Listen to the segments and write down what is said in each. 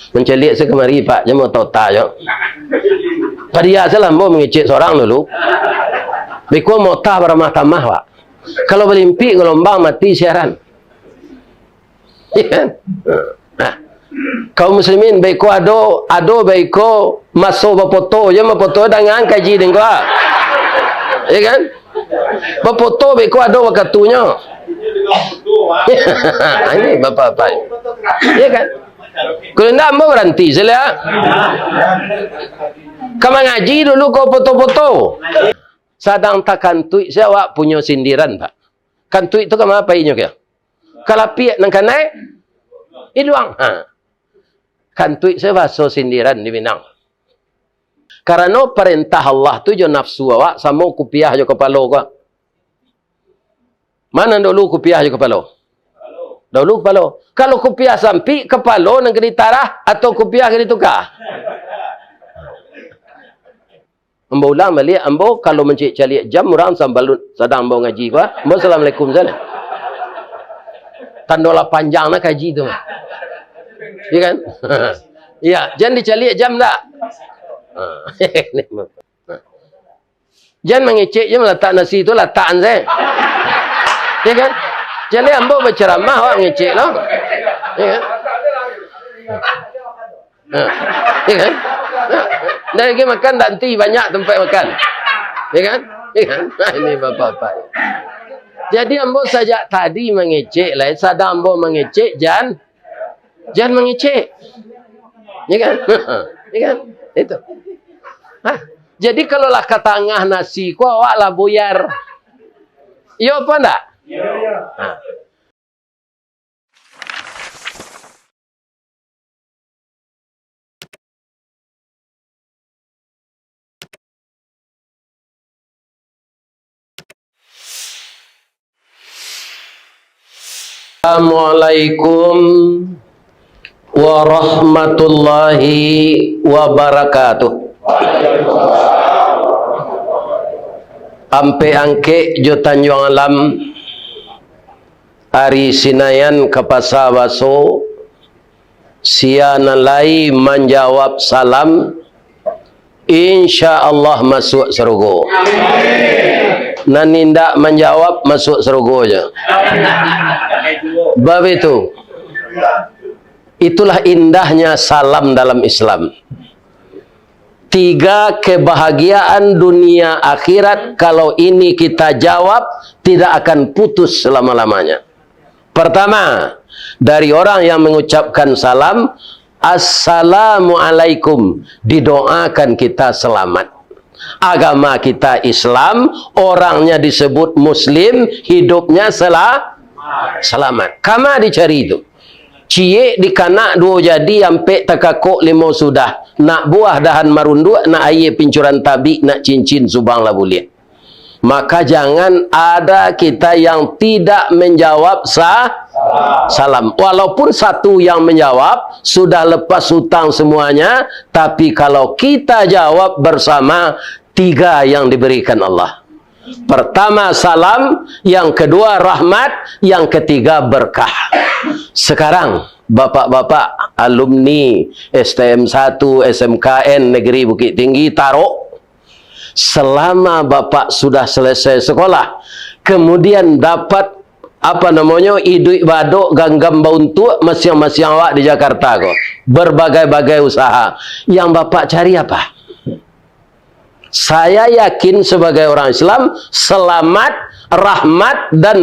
Menceliak sekemari pak, jangan mau tahu je. Padia salah mau mengecek seorang dulu. Beko mau tahu beramah-tamah pak. Kalau berlimpi gelombang mati siaran. Ya. Nah. Kaum muslimin beko ado beko masuk berfoto je berfoto dengan kaji dengko. Ya kan? Berfoto beko ado waktunya. Ini bapak-bapak. Ya kan? Kalau tidak mau berhenti sila. Kamu ngaji dulu kau foto-foto. Sadang tak kantui saya awak punya sindiran pak. Kantui itu kamu apa ini kaya? Kalau piak nang kanai, iluang. Kantui saya bahasa sindiran di Minang. Karena perintah Allah tu jo nafsu awak sama kupiah jo kepala kau. Mana dulu kupiah jo kepala? Dulu kepala. Kalau kupiah sampai kepala nang kena tarah atau kupiah kena tukar. Ambo ulang balik, ambo kalau mencik calik jam orang sambil sedang ambo ngaji gua. Ambo assalamualaikum sana. Tandola panjang nak kaji tu. Iya kan? Iya, jangan dicalik jam tak. Jangan mengecek je meletak nasi tu letakan saya. Iya kan? Jadi ambo berceramah awak ngecek lah. Iya kan? Iya kan? Dari lagi makan nanti banyak tempat makan. Ya kan? Ya kan? Nah, ini bapak-bapak. Jadi ambo saja tadi mengecek lah. Sadang ambo mengecek, jangan mengecek. Ya kan? Ya kan? Itu. Hah? Jadi kalau lah ke tengah nasi ku awak lah buyar. Iya apa enggak? Iya. Assalamualaikum warahmatullahi wabarakatuh. Ampe angke jo Tanjung Alam hari Sinayan ke Pasar Baso sianalai menjawab salam insya-Allah masuk surga. Nan tidak menjawab masuk surga aja. Bab itu. Itulah indahnya salam dalam Islam. 3 kebahagiaan dunia akhirat kalau ini kita jawab tidak akan putus selama-lamanya. Pertama, dari orang yang mengucapkan salam, Assalamualaikum, didoakan kita selamat. Agama kita Islam, orangnya disebut Muslim, hidupnya selamat. Kama dicari itu. Cie di kanak 2 jadi sampai takakok 5 sudah. Nak buah dahan marundu, nak air pincuran tabi, nak cincin subang lah boleh. Maka jangan ada kita yang tidak menjawab salam. Walaupun satu yang menjawab, sudah lepas hutang semuanya. Tapi kalau kita jawab bersama, 3 yang diberikan Allah. Pertama salam, yang kedua rahmat, yang ketiga berkah. Sekarang bapak-bapak alumni STM 1 SMKN Negeri Bukit Tinggi taruh, selama bapak sudah selesai sekolah, kemudian dapat apa namanya iduk baduk ganggam bauntuk masing-masing awak di Jakarta kok, berbagai-bagai usaha, yang bapak cari apa? Saya yakin sebagai orang Islam, selamat, rahmat, dan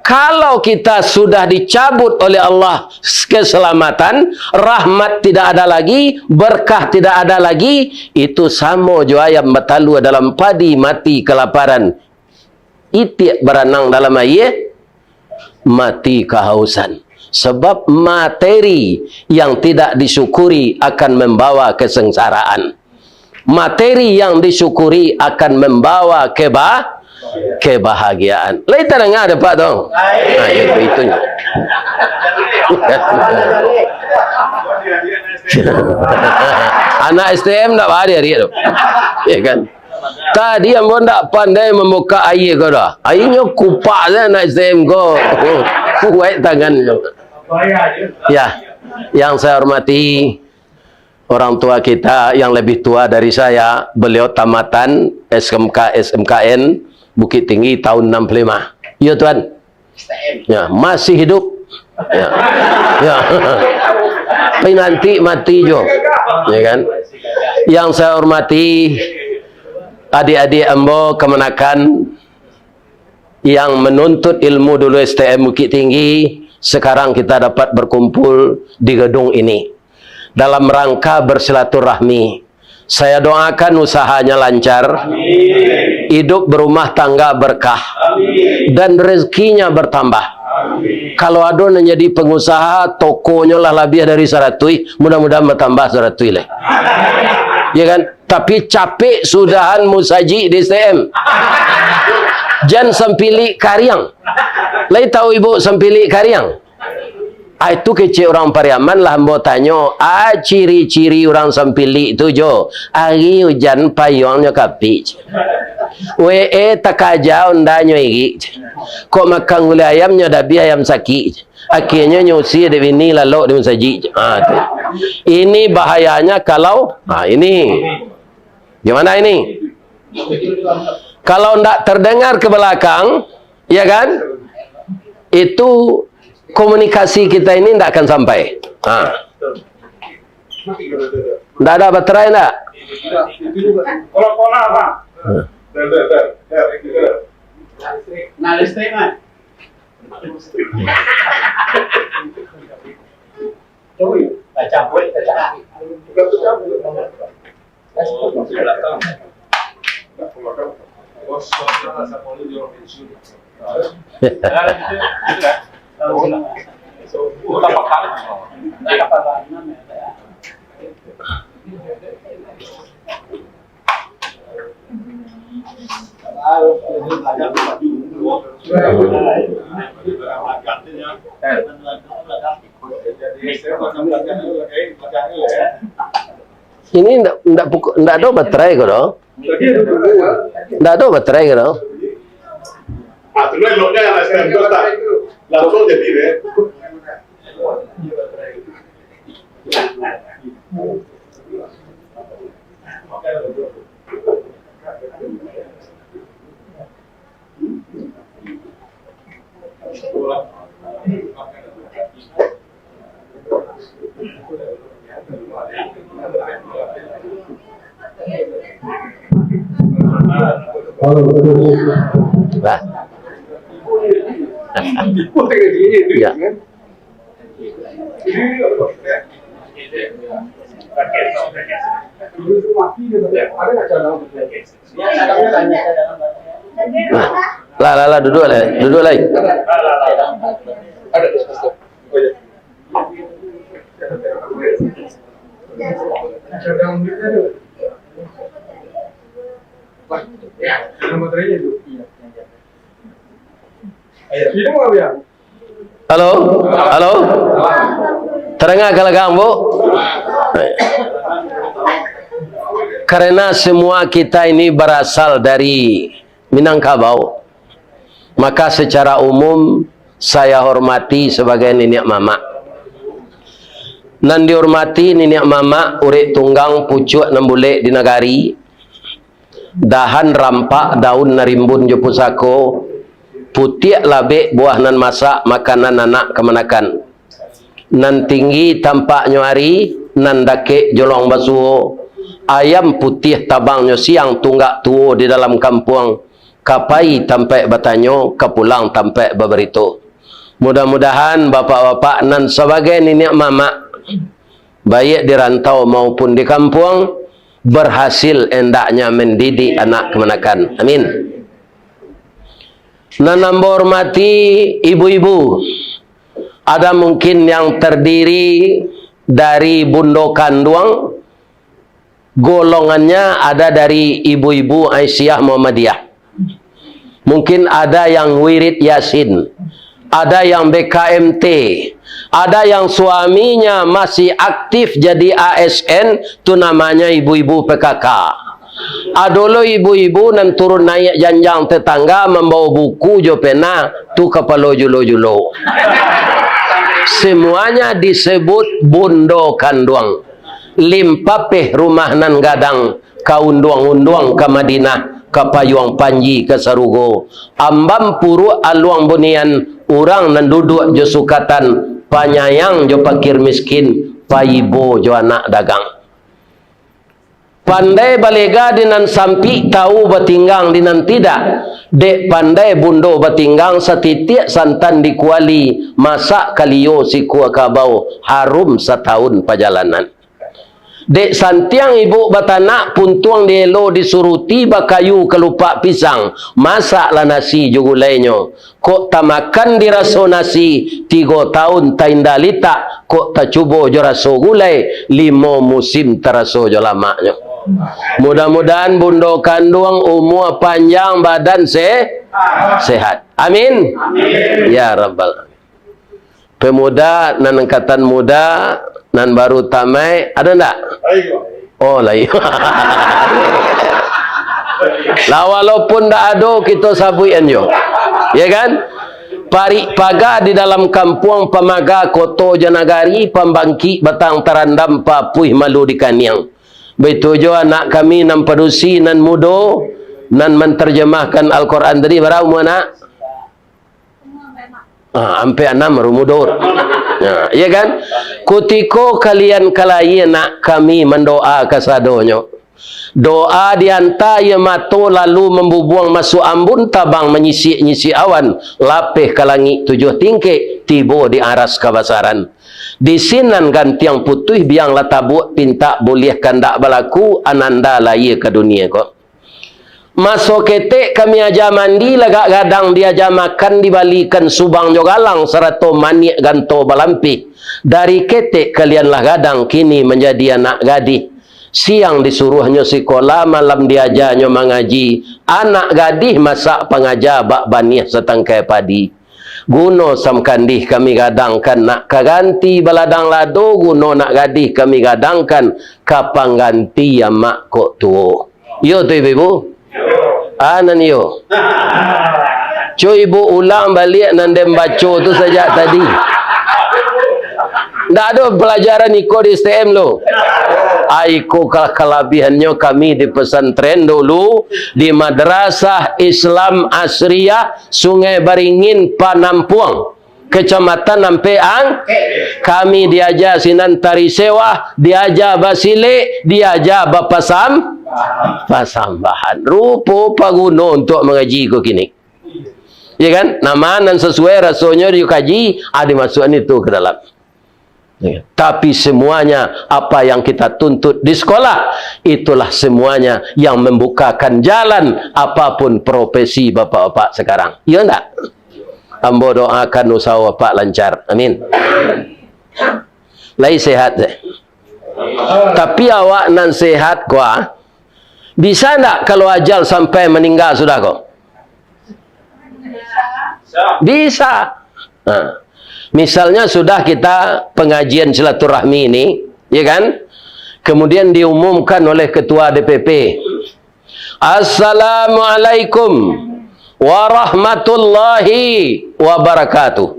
kalau kita sudah dicabut oleh Allah keselamatan, rahmat tidak ada lagi, berkah tidak ada lagi, itu sama jo ayam batalu dalam padi mati kelaparan. Itik berenang dalam air, mati kehausan. Sebab materi yang tidak disyukuri akan membawa kesengsaraan. Materi yang disyukuri akan membawa kebahagiaan. Lain tak dengar ada Pak dong? Nah, itunya. Anak STM tak ada hari itu. Ya kan? Tadi yang pun tak pandai membuka air kau dah. Airnya kupak je anak STM kau. Kuat tangan. Ya. Yang saya hormati orang tua kita yang lebih tua dari saya, beliau tamatan SMKN Bukit Tinggi tahun 65. Ya Tuan. Ya, masih hidup. Ya. Ya. Tapi nanti mati jo. Ya kan? Yang saya hormati adik-adik ambo kemenakan yang menuntut ilmu dulu STM Bukit Tinggi, sekarang kita dapat berkumpul di gedung ini dalam rangka bersilaturahmi. Saya doakan usahanya lancar, hidup berumah tangga berkah, dan rezekinya bertambah. Kalau ada yang jadi pengusaha, tokonya lah lebih dari 100, mudah-mudahan bertambah 100 lah. Ya kan? Tapi capek sudahan musaji di STM. Jan sempili karyang. Lai tahu ibu sempili karyang? Itu kecil orang Pariaman lah ambo tanyo. Ciri-ciri orang sempili itu jo. Ari hujan payungnya kapi. Takaja ondanya igi. Kok makan gulai ayamnya dabi ayam sakit. Akhirnya nyusi ada ini lalu dia saji. Ini bahayanya kalau ini. Gimana ini? Kalau tidak terdengar ke belakang, ya kan? Itu komunikasi kita ini tidak akan sampai. Tidak ada baterai tidak? Kola apa? Nah, listrik man. Baca buat baca. Ini enggak ada baterai kok. Enggak ada baterai kok. Langsung jadi deh. Lah. Ya. Lah, duduk lagi. Halo, halo. Terengah kalau kamu? Karena semua kita ini berasal dari Minangkabau, maka secara umum saya hormati sebagai nenek mama. Nan dihormati nenek mama urip tunggang pucuk 6 bulik di nagari. Dahan rampak daun narimbun jo pusako. Putiak labek buah nan masak makanan anak kemenakan. Nan tinggi tampak nyuari, nan dakek jolong basuh. Ayam putih tabangnya siang tunggak tuo di dalam kampung. Kapai tampai batanyo, kapulang tampai beberito. Mudah-mudahan bapak-bapak nan sebagai nenek mama, baik di rantau maupun di kampung, berhasil endaknya mendidik anak kemenakan. Amin. Nanam hormati ibu-ibu. Ada mungkin yang terdiri dari bundokan doang, golongannya ada dari ibu-ibu Aisyah Muhammadiyah. Mungkin ada yang wirid Yasin, ada yang BKMT, ada yang suaminya masih aktif jadi ASN, itu namanya ibu-ibu PKK. Adolo ibu-ibu nan turun naik janjang tetangga membawa buku jo pena tu kepala julo-julo. semuanya disebut bundo kanduang. Limpapeh rumah nan gadang, kaunduang-unduang ke Madinah, ke payuang panji ke Sarugo. Ambam puru aluang bunian, orang nan duduk jo sukatan, panyayang jo pakir miskin, payibo jo anak dagang. Pandai balega dinan sampi, tahu batinggang dinan tidak. Dek pandai bundo batinggang, setitik santan dikuali, masak kaliyo si kuah kabau, harum setahun perjalanan. Dek santiang ibu batanak, puntuang dielo disuruti bakayu kelupak pisang, masaklah nasi jugulainya. Kok tak makan diraso nasi 3 tahun taindalita, kok tak cubo jo raso gulai 5 musim teraso jo lamaknya. Mudah-mudahan bundo kandung umur panjang, badan sehat. Amin. Amin. Ya Rabbal Alamin. Pemuda nan angkatan muda nan baru tamai ada enggak? Oh lah iya. Lah walaupun ndak ada kita sabuin jo. Ya kan? Pari paga di dalam kampung pamaga koto janagari pembangki batang tarandam papuih malu di kaniang. Betul jo anak kami nan padusi nan mudo nan menterjemahkan Al-Quran tadi berapa umur anak? Sampai 6 rumudur. Ya kan? Kutiko kalian kalai nak kami mendoa kasadonyo. Doa dianta ia mato lalu membubuang masuk ambun tabang menyisik-nyisik awan lapeh ke langit 7 tingkik tibo di aras kabasaran. Di sinan gantiang putih biang latabuk pinta boleh kandak balaku ananda laya ke dunia kok. Masuk ketek kami aja mandi lagak gadang dia aja makan dibalikan subang jogalang serato manik ganto balampi. Dari ketek kalianlah gadang kini menjadi anak gadih. Siang disuruhnya sekolah, malam diajarnya mengaji. Anak gadih masak pengajar bak banih setangkai padi. Guno samkandih kami gadangkan nak kaganti baladang lado, guno nak gadih kami gadangkan kapang ganti ya mak kok tuo. Yo tu ibu. Anan yo. Cuy ibu ulang balik nandem baco tu saja tadi. Ndak ada pelajaran iko di STM lo. Aiko kelebihannya kami di pesantren dulu di Madrasah Islam Asriyah Sungai Baringin Panampuang Kecamatan Nampeang. Kami diajar sinan tari sewah, diajar basile, diajar pasambahan. Rupa paguno untuk mengaji ko kini. Ya kan? Nama dan sesuai rasanya dikaji, ada masukan itu ke dalam. Ya. Tapi semuanya apa yang kita tuntut di sekolah, itulah semuanya yang membukakan jalan apapun profesi bapak-bapak sekarang. Ya enggak? Ambo doakan usaha bapak lancar. Amin. Lai sehat deh. Tapi awak nan sehat kuah. Bisa enggak kalau ajal sampai meninggal sudah kok? Bisa. Misalnya sudah kita pengajian silaturahmi ini, ya kan? Kemudian diumumkan oleh ketua DPP. Assalamualaikum warahmatullahi wabarakatuh.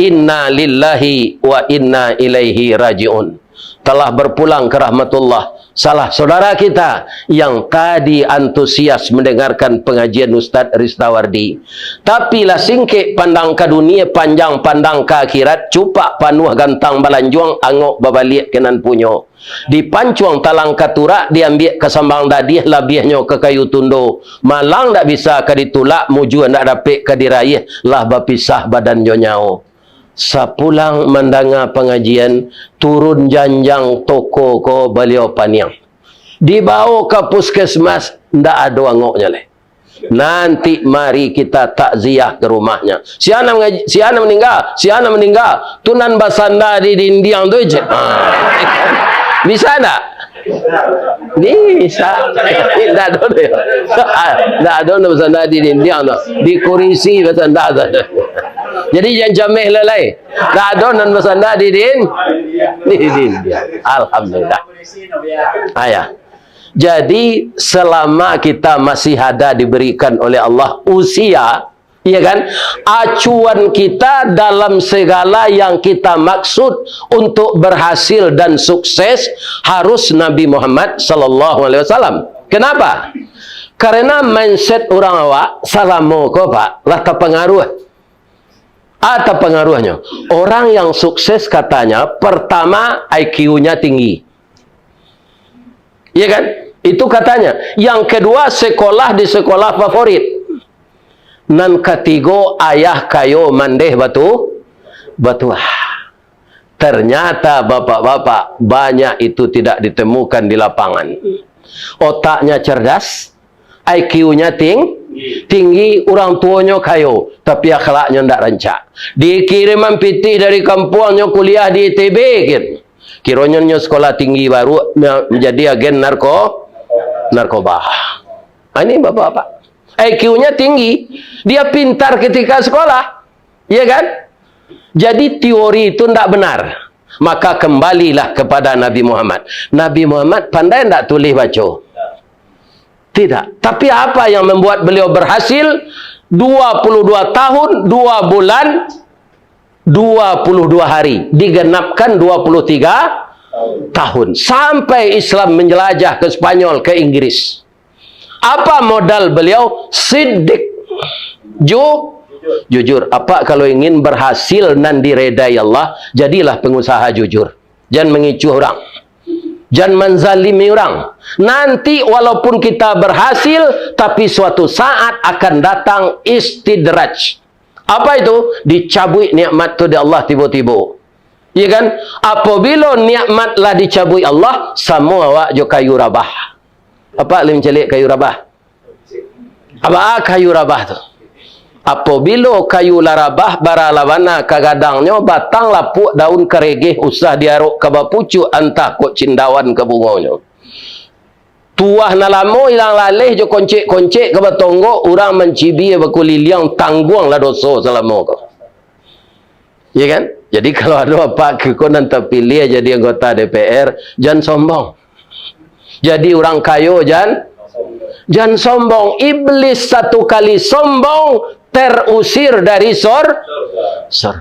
Inna lillahi wa inna ilaihi raji'un. Telah berpulang ke rahmatullah salah saudara kita yang tadi antusias mendengarkan pengajian Ustaz Ristawardi. Tapi lah singkik pandang ke dunia, panjang pandang ke akhirat, cupak panuh gantang balanjuang, angok babalik kenan punyo. Di pancuang talang katura, diambil ke sambang dadih, labihnya ke kayu tundo. Malang tak bisa ke ditulak, muju nak dapik ke diraih, lah bapisah badan jonyao. Sapulang mendengar pengajian, turun janjang toko ko beliau paniang. Dibawa ke puskesmas, ndak ada angoknya leh. Nanti mari kita takziah ke rumahnya. Si anak meninggal. Tunan basanda di dindiang tu je. Bisa tak? Bisa. Tak ada. Tak ada basanda di dindiang tu. Di kurisi basanda tu. Jadi yang jameh lelai. Tak ada nan basanda di dindiang. Alhamdulillah. Ayah. Jadi selama kita masih ada diberikan oleh Allah usia, Iya kan? Acuan kita dalam segala yang kita maksud untuk berhasil dan sukses harus Nabi Muhammad sallallahu alaihi wasallam. Kenapa? Karena mindset orang awak salamu ko Pak, lah terpengaruh. Ada pengaruhnya. Orang yang sukses katanya pertama IQ-nya tinggi. Iya kan? Itu katanya. Yang kedua sekolah di sekolah favorit. Nan ketiga ayah kayo mandeh batu batuah. Ternyata bapak-bapak banyak itu tidak ditemukan di lapangan. Otaknya cerdas, IQ-nya tinggi, orang tuanya kayo, tapi akhlaknya ndak rancak. Dikiriman pitih dari kampungnya kuliah di ITB gitu. Kiranya sekolah tinggi baru menjadi agen narkoba. Ini bapak-bapak. IQ-nya tinggi, dia pintar ketika sekolah, ya kan? Jadi teori itu tidak benar. Maka kembalilah kepada Nabi Muhammad. Nabi Muhammad pandai tidak tulis baca? Tidak. Tapi apa yang membuat beliau berhasil? 22 tahun, 2 bulan, 22 hari. Digenapkan 23 tahun. Sampai Islam menjelajah ke Spanyol, ke Inggris. Apa modal beliau? Siddiq. Jujur. Apa kalau ingin berhasil dan diredai Allah, jadilah pengusaha jujur. Jangan mengicu orang. Jangan menzalimi orang. Nanti walaupun kita berhasil, tapi suatu saat akan datang istidraj. Apa itu? Dicabut nikmat itu dari Allah tiba-tiba. Ya kan? Apabila nikmatlah dicabut Allah, semua awak jo kayu rabah. Apa lim celik kayu rabah? Apa kayu rabah tu? Apabila kayu larabah baralawana kagadangnya batang lapuk daun keregeh usah diaruk ke bapucu antah kok cindawan ke bunganya. Tuah nalamo ilang laleh jo koncek-koncek ke batonggo orang mencibi bakuliliang tangguang lah dosa selama kau. Ya kan? Jadi kalau ada apa kekonan terpilih jadi anggota DPR, jangan sombong. Jadi orang kayo jangan sombong. Iblis satu kali sombong terusir dari surga.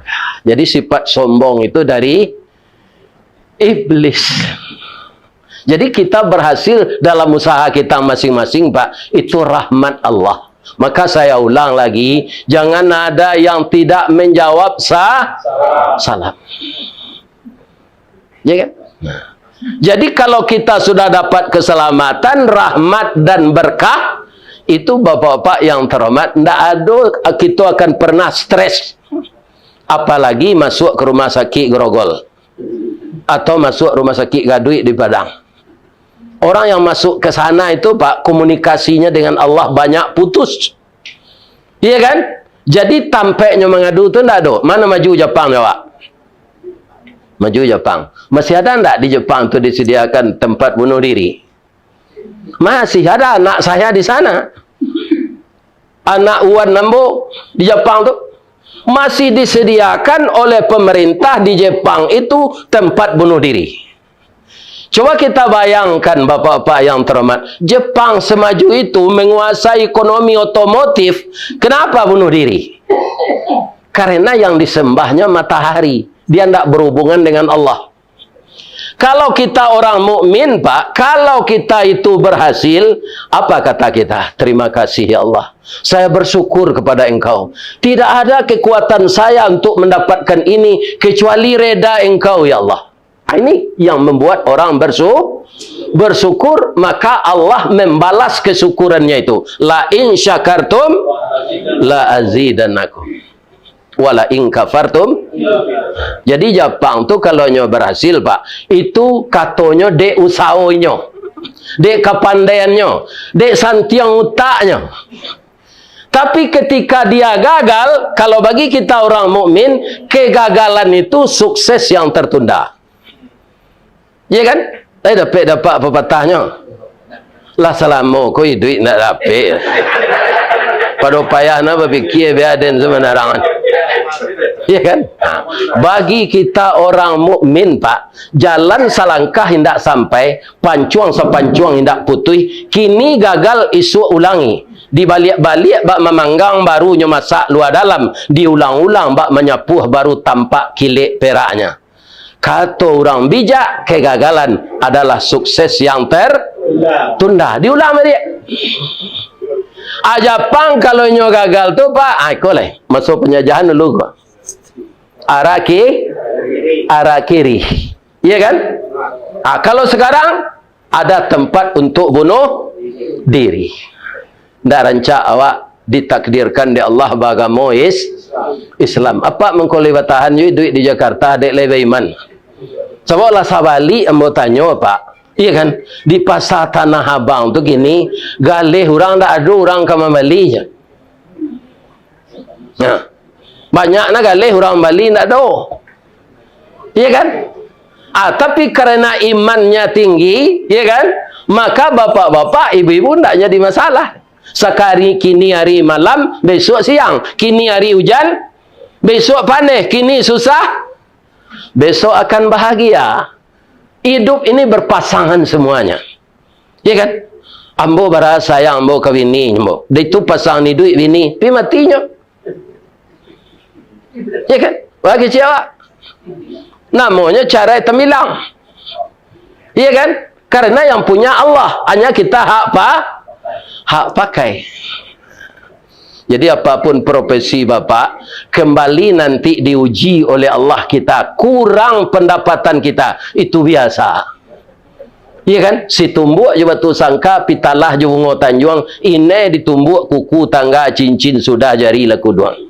Jadi sifat sombong itu dari iblis. Jadi kita berhasil dalam usaha kita masing-masing, Pak. Itu rahmat Allah. Maka saya ulang lagi, jangan ada yang tidak menjawab salam. Ya kan? Jadi kalau kita sudah dapat keselamatan, rahmat dan berkah, itu bapak-bapak yang terhormat, tidak ada kita akan pernah stres. Apalagi masuk ke rumah sakit Grogol atau masuk rumah sakit Gaduit di Padang. Orang yang masuk ke sana itu Pak, komunikasinya dengan Allah banyak putus. Iya kan? Jadi tampaknya mengadu itu tidak ada. Mana maju Jepang ya Pak? Maju Jepang. Masih ada enggak di Jepang itu disediakan tempat bunuh diri? Masih ada. Anak saya di sana. Anak Uwan Nambo di Jepang tu masih disediakan oleh pemerintah di Jepang itu tempat bunuh diri. Coba kita bayangkan bapak-bapak yang terhormat, Jepang semaju itu menguasai ekonomi otomotif. Kenapa bunuh diri? Karena yang disembahnya matahari. Dia tidak berhubungan dengan Allah. Kalau kita orang mukmin, Pak, kalau kita itu berhasil, apa kata kita? Terima kasih ya Allah. Saya bersyukur kepada Engkau. Tidak ada kekuatan saya untuk mendapatkan ini kecuali reda Engkau ya Allah. Ini yang membuat orang bersyukur, maka Allah membalas kesyukurannya itu. La in syakartum la azidannakum. Wala in kafartum. Jadi Jepang tu kalau nyo berhasil Pak, itu katanya dek usahonya, dek kepandaiannya, dek santiang utaknya. Tapi ketika dia gagal, kalau bagi kita orang mukmin, kegagalan itu sukses yang tertunda. Ya kan? Dapat pepatahnya. Lah selama kau duit nak dapat. Pada payah nak berfikir biar dan semenarangan. Ya kan? Nah, bagi kita orang mukmin Pak, jalan selangkah hendak sampai, pancuang sepancuang hendak putih, kini gagal isu ulangi. Dibalik-balik bak memanggang barunya masak luar dalam. Diulang-ulang bak menyapuh baru tampak kilik peraknya. Kata orang bijak, kegagalan adalah sukses yang tertunda. Diulang dia. Ajapang kalau nyo gagal tu pak, aku lah masuk penjajahan dulu kok. Arah kiri. Iya kan? Kalau sekarang ada tempat untuk bunuh diri. Ndak rancak awak ditakdirkan di Allah bagamo Islam. Apa mengkoli batahan you duit di Jakarta dek lebih iman. Cobalah sabali ambo tanyo pak. Iya kan? Di pasar Tanah Abang tu gini, galih orang tak ada orang ke Bali je. Nah, banyaknya galih orang Bali tak ada. Iya kan? Tapi kerana imannya tinggi, iya kan? Maka bapak-bapak, ibu-ibu tak jadi masalah. Sekali kini hari malam, besok siang. Kini hari hujan, besok panas. Kini susah, besok akan bahagia. Hidup ini berpasangan semuanya. Ya kan? Ambo bara sayang ambo ke bini ambo. Dia itu pasang ni duit bini, pi matinya. Ya kan? Bagi siapa? Namanya cara temilang. Ya kan? Karena yang punya Allah, hanya kita hak pakai. Jadi apapun profesi bapak, kembali nanti diuji oleh Allah kita. Kurang pendapatan kita, itu biasa. Iya kan? Si tumbuk je batu sangka, pitalah je bunga tanjuang, ini ditumbuk kuku tangga cincin sudah jari laku doang.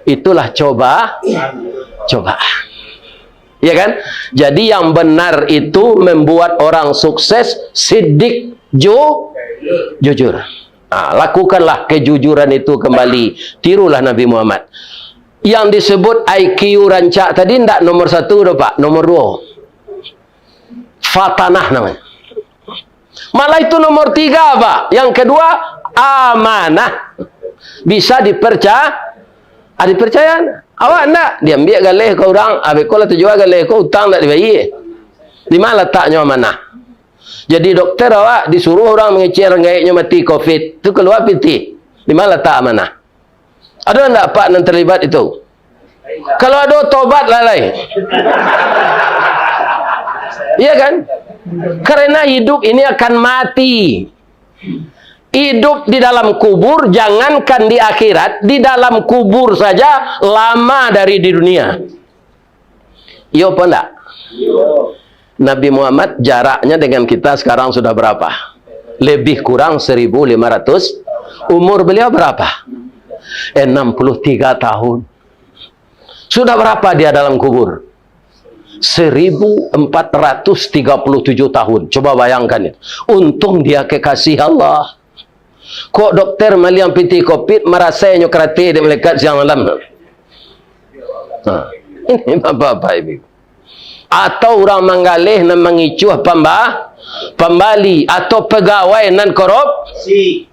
Itulah cobaan. Iya kan? Jadi yang benar itu membuat orang sukses, siddiq, jujur. Lakukanlah kejujuran itu kembali. Tirulah Nabi Muhammad. Yang disebut IQ rancak tadi tidak nomor 1 dah pak, nomor 2 fatanah namanya. Malah itu nomor 3 pak. Yang kedua amanah. Bisa dipercaya. Awak nak diambil galih ke orang, habis kau lah terjual galih kau, hutang tak dibayar. Di mana letaknya amanah? Jadi doktor awak disuruh orang mengecil rengaitnya mati COVID. Itu keluar piti. Di mana letak amanah? Ada tak pak yang terlibat itu? Kalau ada tobat lalai. Iya kan? Karena hidup ini akan mati. Hidup di dalam kubur, jangankan di akhirat, di dalam kubur saja lama dari di dunia. Iya apa enggak? Nabi Muhammad jaraknya dengan kita sekarang sudah berapa? Lebih kurang 1.500. Umur beliau berapa? 63 tahun. Sudah berapa dia dalam kubur? 1.437 tahun. Coba bayangkan itu. Untung dia kekasih Allah. Kok dokter maliang piti COVID merasa nyokrati di malaikat siang malam? Ini bapak-bapak ibu. Atau orang menggalih dan mengicuh pembali atau pegawai nan korupsi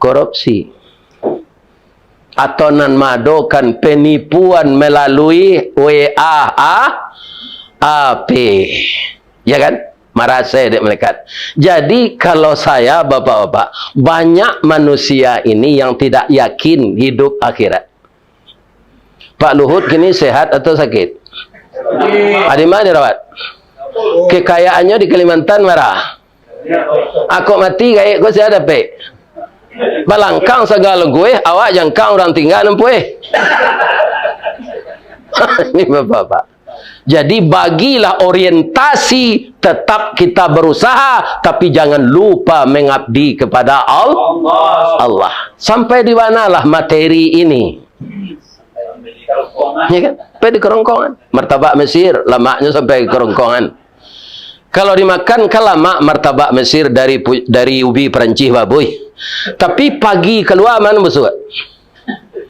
atau nan madokan penipuan melalui WA-AP, ya kan? Merasa dek malaikat. Jadi kalau saya bapak-bapak, banyak manusia ini yang tidak yakin hidup akhirat. Pak Luhut kini sehat atau sakit? Di mana dirawat? Kekayaannya di Kalimantan marah. Aku mati gaya gue saya dapat. Balangkang segala gue, awak jangkang orang tinggal nempuh. Ini bapak-bapak. Jadi bagilah orientasi, tetap kita berusaha, tapi jangan lupa mengabdi kepada Allah. Sampai di manalah materi ini? Ya kan? Sampai di kerongkongan. Martabak Mesir, lemaknya sampai ke kerongkongan. Kalau dimakan kan lama martabak Mesir dari ubi Perancis baboy. Tapi pagi keluar mana busuk?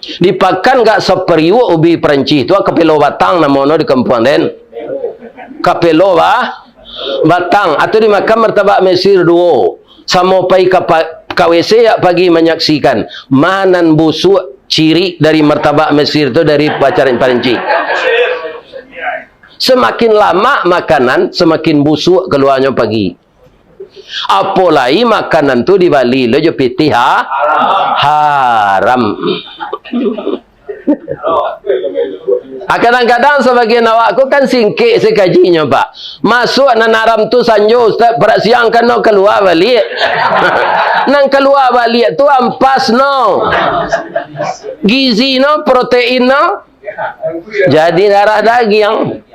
Dipakan gak seperiu ubi Perancis itu kapelo batang namono di kampung den. Kapelo batang atau dimakan martabak Mesir duo. Samo pai KWC ya pagi menyaksikan manan busuk ciri dari martabak Mesir itu dari pacaran Perancis. Semakin lama makanan, semakin busuk keluarnya pagi. Apalagi makanan tu di Bali lo jo piti haram. Kadang-kadang sebagian awakku kan singkik sekajinya pak. Masuk nan haram tu sanjo ustaz berat siang kan no keluar balik. Nang keluar balik tu ampas no. Gizi no, protein no. Jadi darah daging.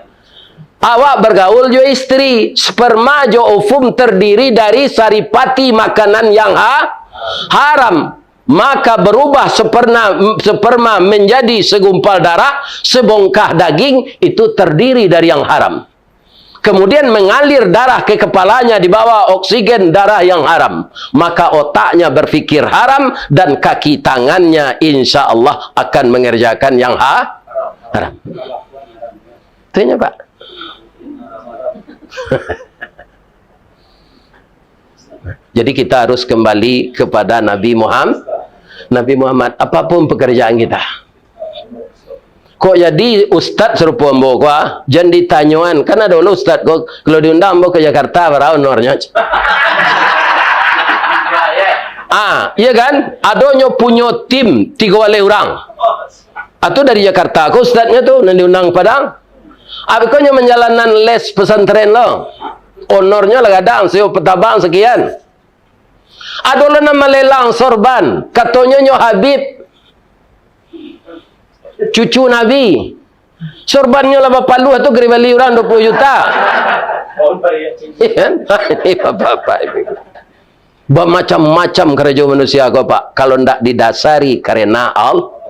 Awak bergaul jo istri. Sperma jo ovum terdiri dari saripati makanan yang haram. Maka berubah sperma menjadi segumpal darah, sebongkah daging, itu terdiri dari yang haram. Kemudian mengalir darah ke kepalanya di bawah oksigen darah yang haram. Maka otaknya berfikir haram dan kaki tangannya insya Allah akan mengerjakan yang haram. Tanya Pak. Jadi kita harus kembali kepada Nabi Muhammad. Nabi Muhammad, apapun pekerjaan kita. Kok jadi ustaz serupa ambo gua, jangan ditanyuan. Kan ada ustaz kok kalau diundang ambo ke Jakarta berapa honornya? Iya kan? Adonyo punya tim 3 orang. Atau dari Jakarta, kok ustaznya tuh nanti diundang Padang. Abikonyo menjalankan les pesantren lo. Honornya lah kadang seo petabang sekian. Adolah nama lelang sorban. Katanya nyo Habib. Cucu Nabi. Sorbannya lah bapalu atau geribali orang 20 juta. Iya kan? Ini bapak-bapak. Bermacam-macam kerja manusia kau pak. Kalau tidak didasari karena Allah.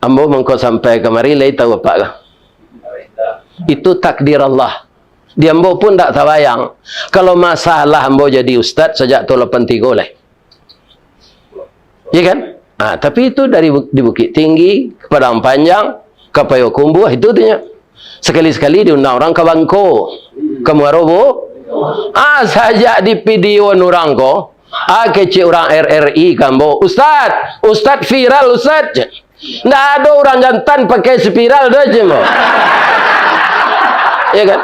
Ambo mengko sampai kemari lagi tahu pak lah. Itu takdir Allah. Dia ambo pun tak tabayang. Kalau masalah ambo jadi ustaz sejak tu 83 leh. Ya kan? Tapi itu dari di Bukit Tinggi ke Padang Panjang ke Payakumbuh itu tanya. Sekali-sekali diundang orang ke Bangko, ke Muarobo. Saja di video orang ko. Kecil orang RRI kambo. Ustaz viral ustaz. Nggak ada orang jantan pakai spiral dah je mo. Ya kan?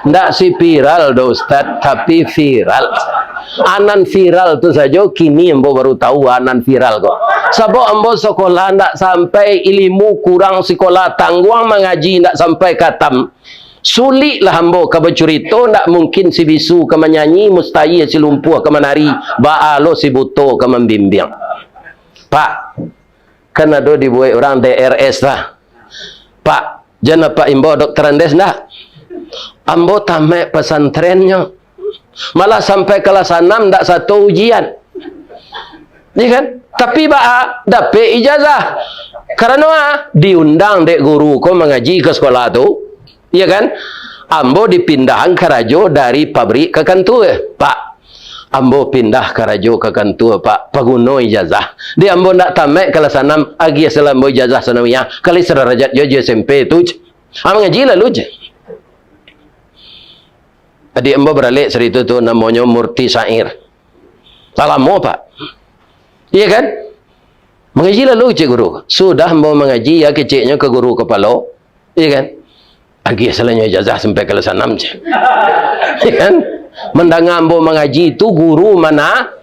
Nggak spiral dah ustaz, tapi viral. Anan viral tu saja kini ambo baru tahu anan viral kok. Sebab ambo sekolah ndak sampai ilmu kurang sekolah tangguang mengaji ndak sampai katam. Sulit lah ambo ka bercerita ndak mungkin si bisu ka menyanyi mustahil si lumpuh ka menari baalo si buto ka membimbing. Pak, kan ada dibuat orang DRS lah. Pak, jangan Pak imbo dokter Andes ndak. Ambo tamat pesantrennya. Malah sampai kelas 6 tak satu ujian. Ni kan? Tapi dapat ijazah. Karena diundang dek guru ko mengaji ke sekolah tu. Ya kan? Ambo dipindahan ke Rajo dari pabrik ke kantor. Pak, ambo pindah ke Rajo ke kantor, Pak. Paguno ijazah. Dia ambo nak tamat kelas 6 agi asal ambo ijazah sanawiyah. Kali serajat jo SMP tu. Mengaji lalu je. Adik ambo beralik cerita tu namanya Murti Syair. Salam mo pak. Iya kan? Mengaji lalu cik guru. Sudah ambo mengaji ya keciknya ke guru kepala. Iya kan? Agi asalnya ijazah sampai kelas 6 je. Iya kan? Mendengar ambo mengaji itu guru mana?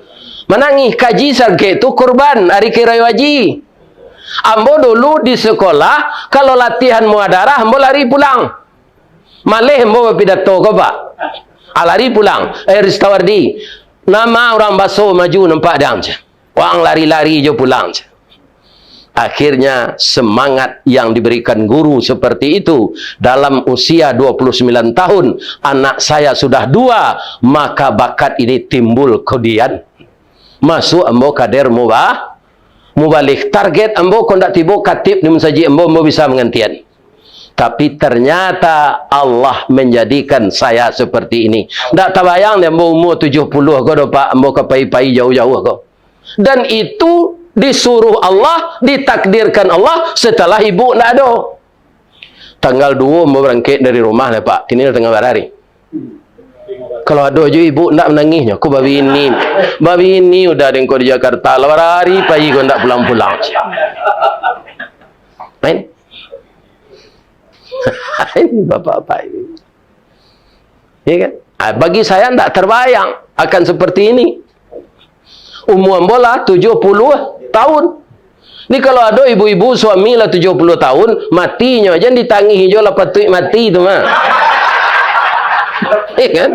Menangis kaji sarge itu kurban hari kira haji. Ambo dulu di sekolah kalau latihan muadarah ambo lari pulang. Malih ambo pidato ko pak. Lari pulang. Ristawardi. Nama orang baso maju nampak dam je. Orang lari-lari je pulang je. Akhirnya semangat yang diberikan guru seperti itu dalam usia 29 tahun anak saya sudah 2, maka bakat ini timbul kemudian masuk ambo kader mubalik target ambo kondak tibo katib di mensaji ambo bisa mengantian. Tapi ternyata Allah menjadikan saya seperti ini. Tak terbayang dia umur 70 kau pak ambo kepai-pai jauh-jauh kau. Dan itu disuruh Allah, ditakdirkan Allah setelah ibu nak ada. Tanggal 2 ambo berangkat dari rumah lah pak. Kini tengah hari. Kalau ada je ibu nak menangisnya. Aku babi ini udah dengkau di Jakarta. Lawar hari pagi kau nak pulang-pulang. Main. Ini bapak-bapak ini. Ya kan? Bagi saya tidak terbayang akan seperti ini. Umur bola 70 tahun. Ni kalau ada ibu-ibu suami lah 70 tahun, matinya jangan ditangi hijau lah patut mati tu mah. Ya kan?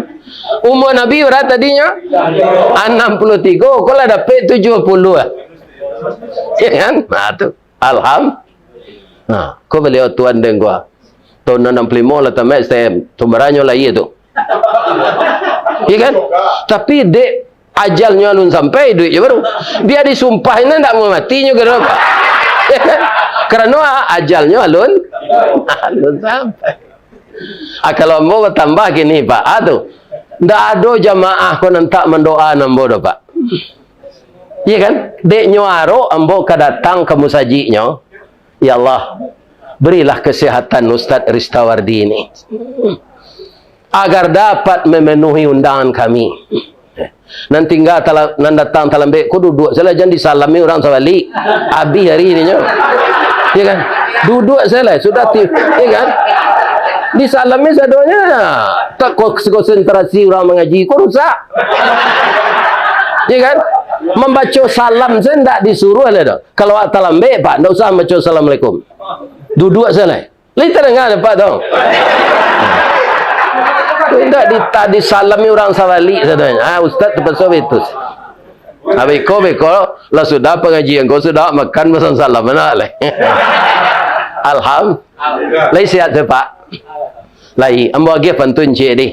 Umur Nabi berapa tadinya? 63. Kau lah dapat 70 lah. Ya kan? Nah tu. Alhamdulillah. Kau beliau tuan dan gua. Tahun 65 lah tamat STM. Tumbarannya lah iya tu. Ya kan? Tapi dek ajalnya alun sampai duit je baru. Biar disumpahin tak mau matinya kenapa? Ya kan? Kerana ajalnya alun sampai. Kalau mau tambah gini Pak, ndak ada jamaah kau nantak mendoa nambo dah Pak. Iya kan? Dek nyuaro ambo datang ke musajiknya. Ya Allah, berilah kesehatan Ustaz Ristawardi ini. Agar dapat memenuhi undangan kami. Nanti enggak datang talambek ku duduk salah jangan disalami orang sawali. Abi hari ini nya. Ya kan? Duduk salah sudah ya kan? Disalami sadonya. Tak konsentrasi orang mengaji ku rusak. Ya kan? Membaca salam saya tidak disuruh lah dah. Kalau talambek Pak, tidak usah baca assalamualaikum. Duduk salah. Liter enggak Pak dong. Tidak disalami orang sawali sadonya. Ustaz terpaksa itu. Beko lah sudah pengajian kau sudah makan pesan salam mana leh. Alhamdulillah. Lai sihat je Pak. Lai ambo agi pantun cik di.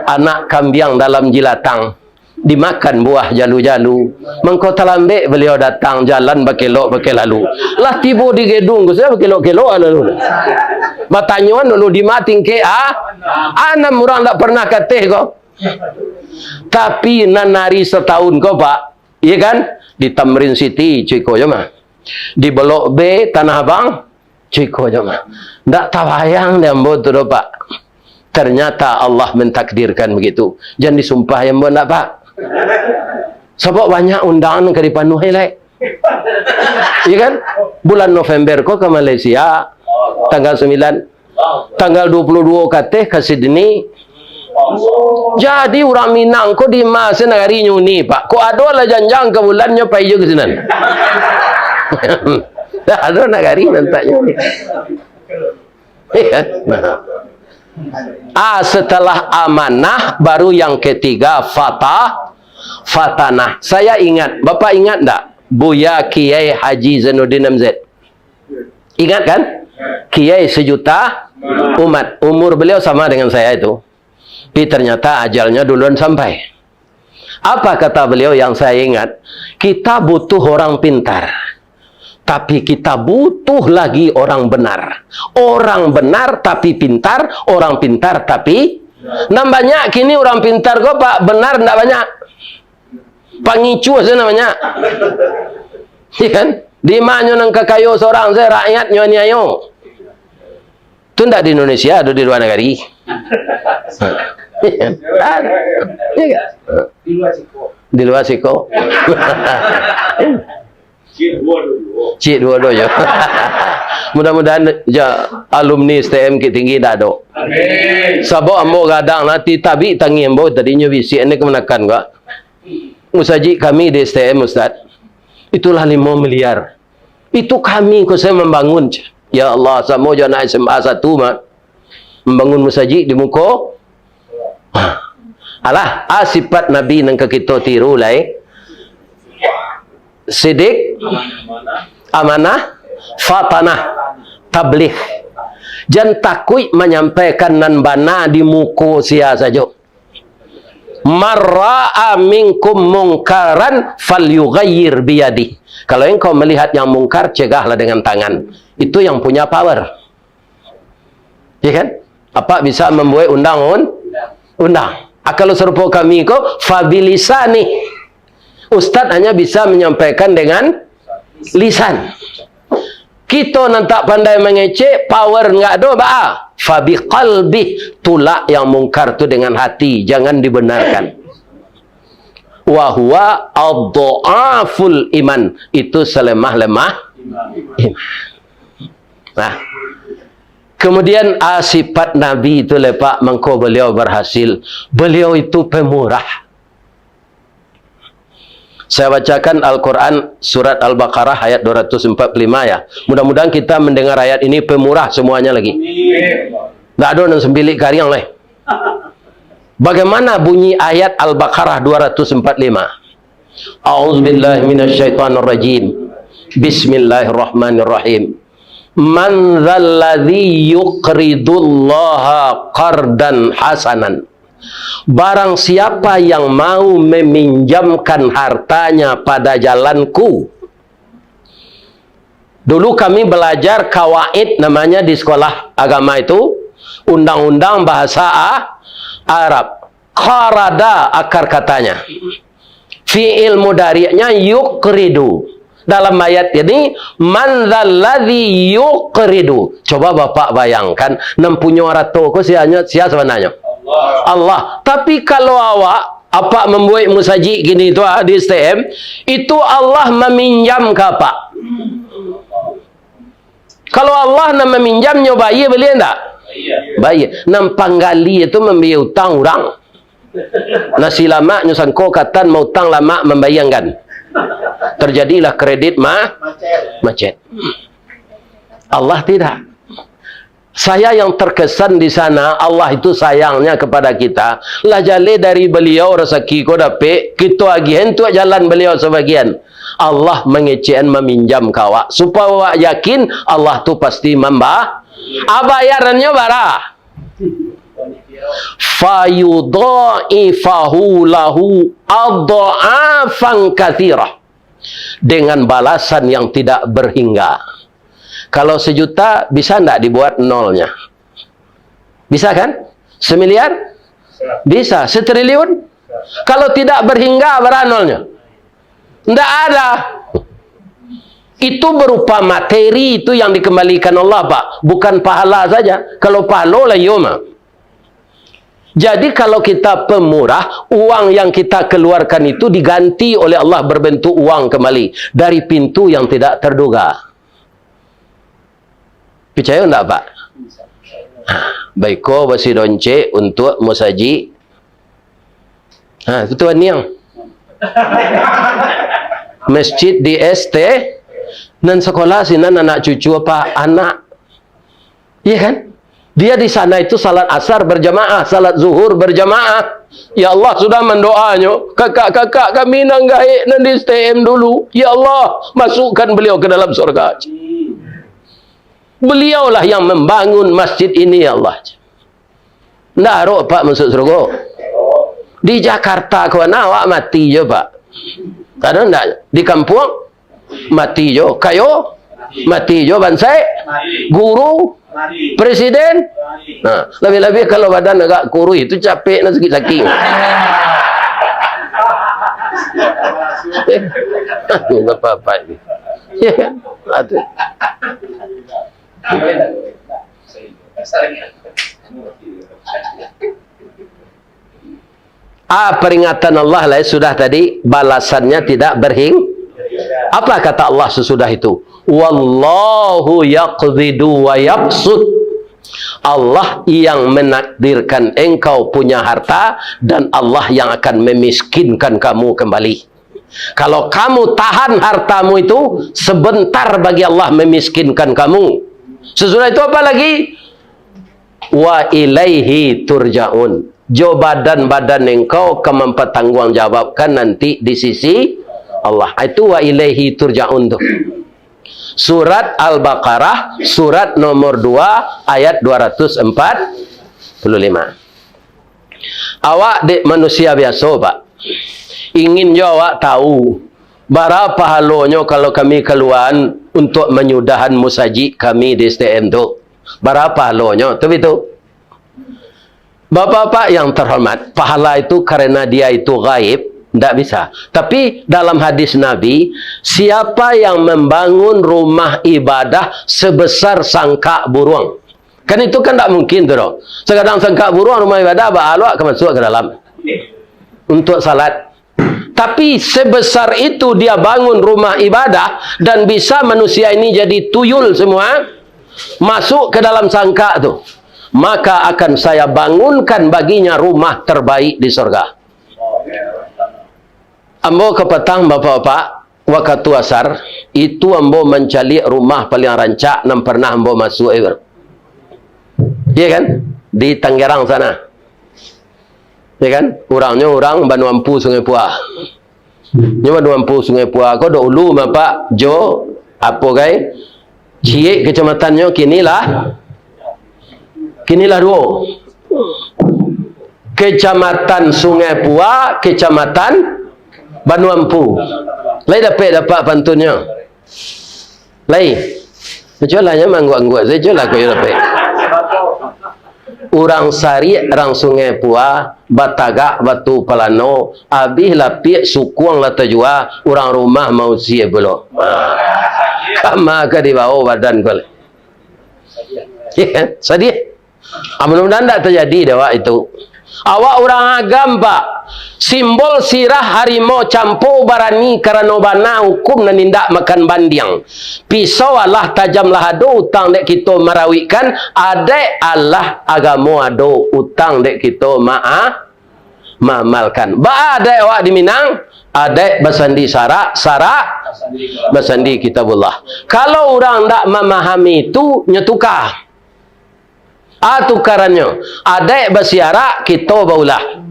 Anak kambing dalam jilatang dimakan buah jalu-jalu. Mengko talambek beliau datang jalan berkelok lalu. Lah tiba di gedung saya berkelok-kelok lalu. Matanyuan dulu dimating ke anam orang tak pernah kateh kau. Tapi nanari setahun kau Pak. Iya kan? Di Tamrin City Ciko je mah. Di Blok B Tanah Abang Ciko je mah. Tak tawayang dia ambo tu Pak. Ternyata Allah mentakdirkan begitu. Jangan disumpah yang buat nak Pak. Sebab banyak undangan ke dipenuhi lah. Iya kan? Bulan November kau ke Malaysia. Tanggal 9. Tanggal 22 kateh ke Sydney. Jadi orang Minang kau di masa negari nyuni Pak. Kau ada lah janjang ke bulannya pai je ke sini. Dah ada negari nanti nyuni. Iya. Setelah amanah baru yang ketiga fatanah. Saya ingat, Bapak ingat tak? Buya Kiai Haji Zainuddin MZ. Ingat kan? Kiai sejuta umat. Umur beliau sama dengan saya itu. Tapi ternyata ajalnya duluan sampai. Apa kata beliau yang saya ingat? Kita butuh orang pintar. Tapi kita butuh lagi orang benar. Orang benar tapi pintar. Orang pintar tapi banyak kini orang pintar kok Pak. Benar tidak banyak. Pangicu saja namanya. Iya kan? Di mana nang kekayo seorang saya rakyat nyonya yo. Itu tidak di Indonesia, ada di luar negeri. Di luar siko. Cik dua je. Mudah-mudahan alumni STM kita tinggi dah ada. Amin. Sebab ambo gadang nanti tabi tangi ambo tadinya visi ini kemenakan gak. Musajik kami di STM Ustaz. Itulah 5 miliar. Itu kami ko saya membangun. Ya Allah, samo jana SMA 1 mah. Membangun musajik di muka. Alah, sifat Nabi nang kita tiru lai. Sidik, amanah, fatanah, tabligh. Jangan takut menyampaikan nan bana di muka sia saja. Marra'a minkum mungkaran falyughayyir biyadi. Kalau engkau melihat yang mungkar, cegahlah dengan tangan. Itu yang punya power. Ya kan? Apa bisa membuat undang. Kalau serupa kami kok fabilisani. Ustaz hanya bisa menyampaikan dengan lisan. Kita nanti pandai mengecek, power enggak ada, Pak. Fabi qalbi, tulak yang mungkar tu dengan hati, jangan dibenarkan. Wa huwa ad-dha'aful iman, itu selemah-lemah iman. Nah, Kemudian sifat Nabi itu lepak mengko beliau berhasil. Beliau itu pemurah. Saya bacakan Al-Quran surat Al-Baqarah ayat 245 ya. Mudah-mudahan kita mendengar ayat ini pemurah semuanya lagi. Tak ada yang sembilik kariang lah. Bagaimana bunyi ayat Al-Baqarah 245? A'udzubillahi minasyaitonirrajim. Bismillahirrahmanirrahim. Man dzalladzi yuqridullaha qardan hasanan. Barang siapa yang mau meminjamkan hartanya pada jalanku. Dulu kami belajar kawaid namanya di sekolah agama itu. Undang-undang bahasa Arab. Qarada akar katanya. Fi'il mudhari'nya yuqridu. Dalam ayat ini, man dzalladzi yuqridu. Coba Bapak bayangkan, 60 rato ko siapa sebenarnya? Allah. Tapi kalau awak apa membuat musaji gini itu di STM, itu Allah meminjam ke apa? Kalau Allah nak meminjamnya bayi beli enggak? Bayi. Nampang gali itu membeli utang orang. Nasi lama nyusan ko katan mau utang lama membayangkan. Terjadilah kredit macet. Allah tidak. Saya yang terkesan di sana, Allah itu sayangnya kepada kita. Lah jale dari beliau rezeki ko dapat, kita agihan tu jalan beliau sebagian. Allah mengecehan meminjam kawak supaya awak yakin Allah tu pasti bayarannya bara. Fayudha'ifahu lahu adha'afan katsirah. Dengan balasan yang tidak berhingga. Kalau 1 juta, bisa enggak dibuat nolnya? Bisa kan? 1 miliar? Bisa. 1 triliun? Kalau tidak berhingga, berapa nolnya? Enggak ada. Itu berupa materi itu yang dikembalikan Allah, Pak. Bukan pahala saja. Kalau pahala lah yoma. Jadi kalau kita pemurah, uang yang kita keluarkan itu diganti oleh Allah berbentuk uang kembali. Dari pintu yang tidak terduga. Percaya enggak, Pak? Baik, ko basi donce untuk musaji. Itu Tuan Niang. Masjid di ST dan sekolah sini anak cucu apa anak. Iya kan? Dia di sana itu salat asar berjamaah, salat zuhur berjamaah. Ya Allah sudah mendoanya. Kakak-kakak kami nang gaik nan di STM dulu. Ya Allah, masukkan beliau ke dalam surga. Beliaulah yang membangun masjid ini, ya Allah. Ndak harus Pak masuk surga. Di Jakarta kawan awak mati je, Pak. Ada ndak? Di kampung mati je. Kayo mati je bansai. Guru, presiden. Nah, lebih-lebih kalau badan agak kurus itu capek nak sakit saking. Enggak apa-apa ini. Ya kan? Aduh. Peringatan Allah lah sudah tadi, balasannya tidak berhing. Apa kata Allah sesudah itu? Wallahu yaqbidu wa yabsut. Allah yang menakdirkan engkau punya harta dan Allah yang akan memiskinkan kamu kembali. Kalau kamu tahan hartamu itu, sebentar bagi Allah memiskinkan kamu. Sesudah itu apa lagi? Wa ilaihi turja'un. Jo badan-badan engkau akan mempertanggungjawabkan nanti di sisi Allah. Itu wa ilaihi turja'un tuh. Surat Al-Baqarah, surat nomor 2, ayat 245. Awak dek manusia biasa, Pak. Ingin jo awak tahu berapa halonya kalau kami keluar untuk menyudahan musaji kami di STM tu. Berapa halonya? Tapi itu. Bapak-bapak yang terhormat, pahala itu karena dia itu gaib, tidak bisa. Tapi dalam hadis Nabi, siapa yang membangun rumah ibadah sebesar sangka burung? Kan itu kan tidak mungkin tu. Sekarang sangka burung rumah ibadah, bahalwa akan masuk ke dalam untuk salat. Tapi sebesar itu dia bangun rumah ibadah dan bisa manusia ini jadi tuyul semua. masuk ke dalam sangka tu, maka akan saya bangunkan baginya rumah terbaik di surga. Ambo ke petang bapak-bapak, waktu asar, itu ambo mencari rumah paling rancak yang pernah ambo masuk. Ya kan? Di Tangerang sana. Ya kan? Orangnya orang Banu Ampu Sungai Puah. Nyawa Banu Ampu Sungai Puah. Kau dah ulu bapak Jo apa gai? Ciek kecamatannya kinilah dua. Kecamatan Sungai Puah, kecamatan Banu Ampu. Lai dapat pantunnya. Lai. Jualannya mangguak-angguak. Saya jual aku yang dapat. Orang Sari, orang Sungai Puah, Batagak, Batu Palano, habis lapik sukuang lata jua, orang rumah mau siap belum. Kama ke di bawah badan kau. Ya, sedih. Mudah-mudahan tak terjadi dah itu. Awak orang agam pak, simbol sirah harimau campur barani karena bana hukum dan nindak makan bandiang. Pisau Allah tajamlah ado utang dek kita marawikan, adek Allah agamo ado utang dek kita mamalkan. Ba adek awak di Minang, adek basandi sarak basandi kitabullah. Kalau orang tak memahami itu nyetukah. Tukarannya adek basiara kita baulah.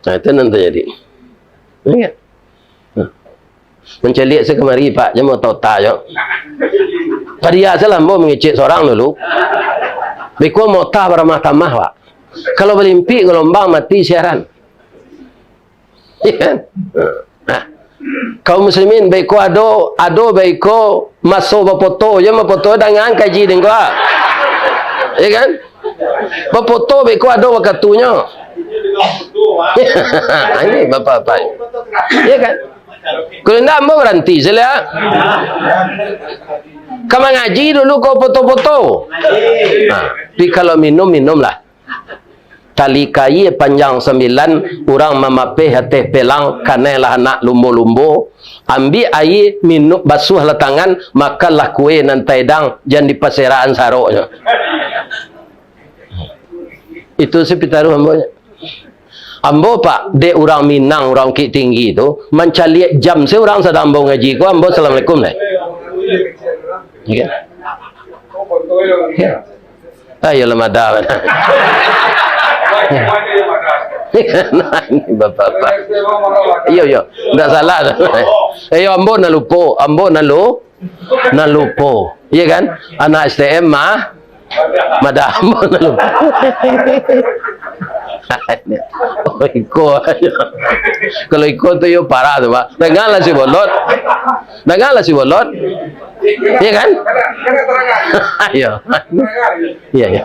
Nah itu nanti jadi. Ingat. Menceliak sekemari pak, jangan mau tahu tayo. Tadi asalah mau mengecek seorang dulu. Biko mau tahu beramah tamah pak. Kalau berlimpi gelombang mati siaran. Iya. Nah. Kaum muslimin biko ado biko masuk bapoto, jangan bapoto dengan kaji dengan. Ya kan? Bapoto beko ada waktunya. Ini bapak-bapak. Ya kan? Kalau tidak mau berhenti sila. Kamu ngaji dulu kau foto-foto. Tapi kalau minumlah. Tali kayu panjang 9, orang memapih hati pelang, kanelah anak lumbo-lumbo. Ambil air, minum, basuhlah tangan, makanlah kue nanti dang, jangan di paseraan saroknya. Itu si pitaruh ambonya. Ambo pak, de orang Minang, orang Bukit Tinggi itu, mencari jam seorang sedang ambo ngaji ko, ambo assalamualaikum lah. Ya. Ayo lemada. Nah, ini bapak-bapak. Iya, tidak salah. Ayo ambo nalupo, nalupo. Iya kan? Anak STM mah madam nalupo. Oh, kalau ikut tu yo parah tu pak. Dengarlah si bolot. Iya kan? Iya. Iya.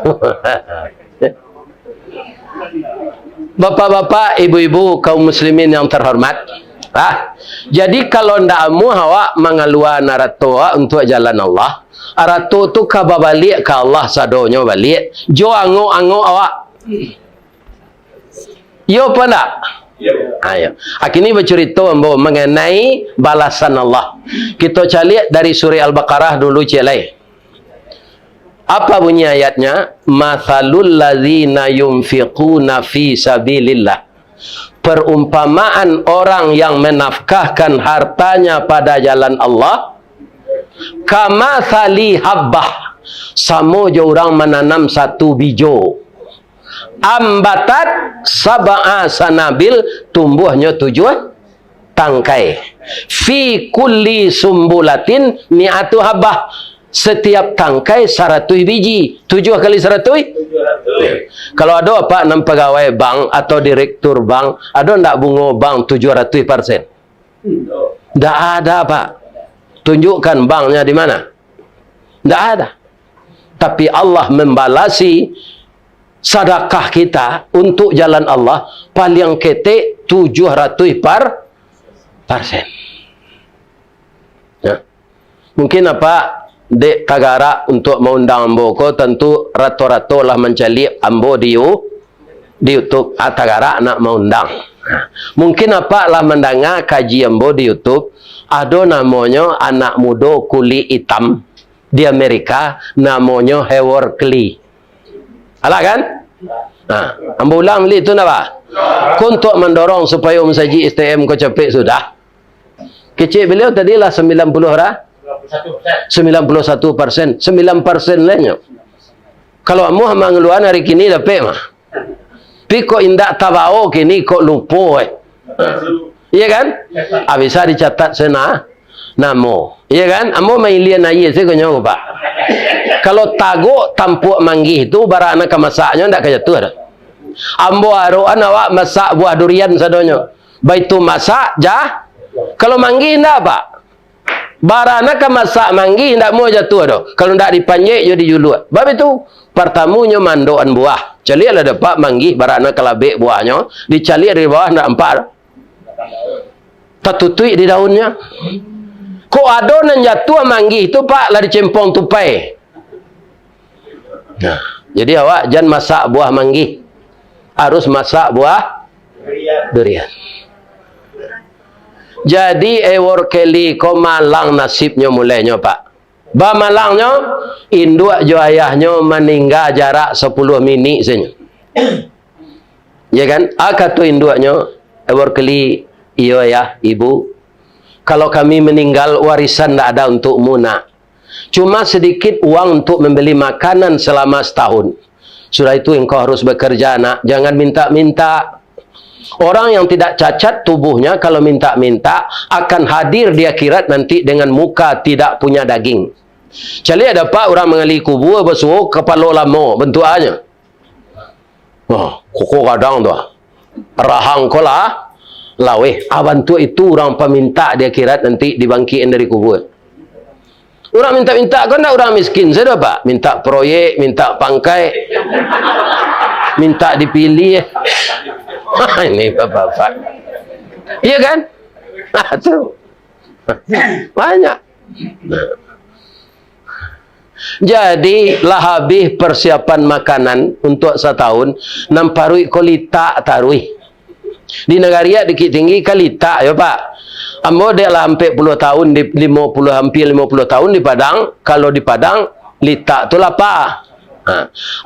Bapak-bapak, ibu-ibu, kaum muslimin yang terhormat. Jadi kalau ndak mau awak mengaluan aratoa untuk jalan Allah, arato tu kaba balik ke Allah sadonyo balik. Jo ango awak. Yo apa nak? Ayo. Akini bercerita mengenai balasan Allah. Kita cari dari surah Al-Baqarah dulu celai. Apa bunyi ayatnya? Mathalul ladzina yunfiquna fi sabilillah. Perumpamaan orang yang menafkahkan hartanya pada jalan Allah. Kamathali habbah. Sama je orang menanam satu bijo. Ambatat sab'a sanabil, tumbuhnya 7 tangkai. Fi kulli sumbulatin mi'atu habbah. Setiap tangkai 100 biji. 7 kali 100? Kalau ada apa 6 pegawai bank atau direktur bank, ada tak bunga bank 700%? Tak ada pak. Tunjukkan banknya di mana? Tak ada. Tapi Allah membalasi sedekah kita untuk jalan Allah paling ketik 700%. Ya. Mungkin apa dek tagara untuk mengundang ambo ko tentu rato-rato lah mencari ambo di YouTube tagara nak mengundang. Mungkin apa lah mendengar kaji ambo di YouTube ada namanya anak muda kulit hitam di Amerika namanya Howard Kelly. Alah kan? Ambo ulang beli itu apa? Untuk mendorong supaya saji STM kau capek sudah. Kecil beliau tadilah 90 orang. 91%. 9% lainnya. Kalau kamu mengeluarkan hari kini dapat mah. Piko indak tabao kini kok lupa. Iya kan? Bisa dicatat sana namo. Iya kan? Amo mailian aye saya konyo Pak. Kalau tago tampuk manggih itu barana ka masaknya ndak kajatuh dah. Ambo aroan awak masak buah durian sadonyo. Baitu masak jah. Kalau manggih ndak Pak. Barana ka masak manggih ndak mau jatuh dah. Kalau ndak dipanjek yo dijuluat. Bab itu pertamunya mandoan buah. Cali lah dapat manggih barana kalabek buahnya, dicali dari bawah ndak empat. Tertutui di daunnya. Kok adonan jatuh manggih itu Pak lah dicempong tupai. Nah, jadi awak jangan masak buah manggih. Harus masak buah durian. Jadi Howard Kelly ko malang nasibnya mulainya Pak. Ba malangnya induk jo ayahnya meninggal jarak 10 minit saja. Ya kan? Akatu induknya Howard Kelly, iyo ayah, ibu. Kalau kami meninggal warisan tidak ada untukmu nak. Cuma sedikit uang untuk membeli makanan selama setahun. Sudah itu engkau harus bekerja nak. Jangan minta-minta. Orang yang tidak cacat tubuhnya kalau minta-minta akan hadir di akhirat nanti dengan muka tidak punya daging. Cali ada Pak orang mengali kubur bersuruh kepala lama bentukannya. Koko kadang tu. Rahang kola lawe. Aban tu itu orang peminta di akhirat nanti dibangkitin dari kubur. Orang minta-minta kan tak orang miskin saja Pak. Minta proyek, minta pangkai, minta dipilih. Ini bapak-bapak. Iya kan? Tu. Banyak. Jadi lah habis persiapan makanan untuk setahun namparui kolita tarui. Di negara dikit tinggi kalita ya Pak. Ambo dia lah hampir 10 tahun di 50 hampir 50 tahun di Padang. Kalau di Padang lita tu lapa.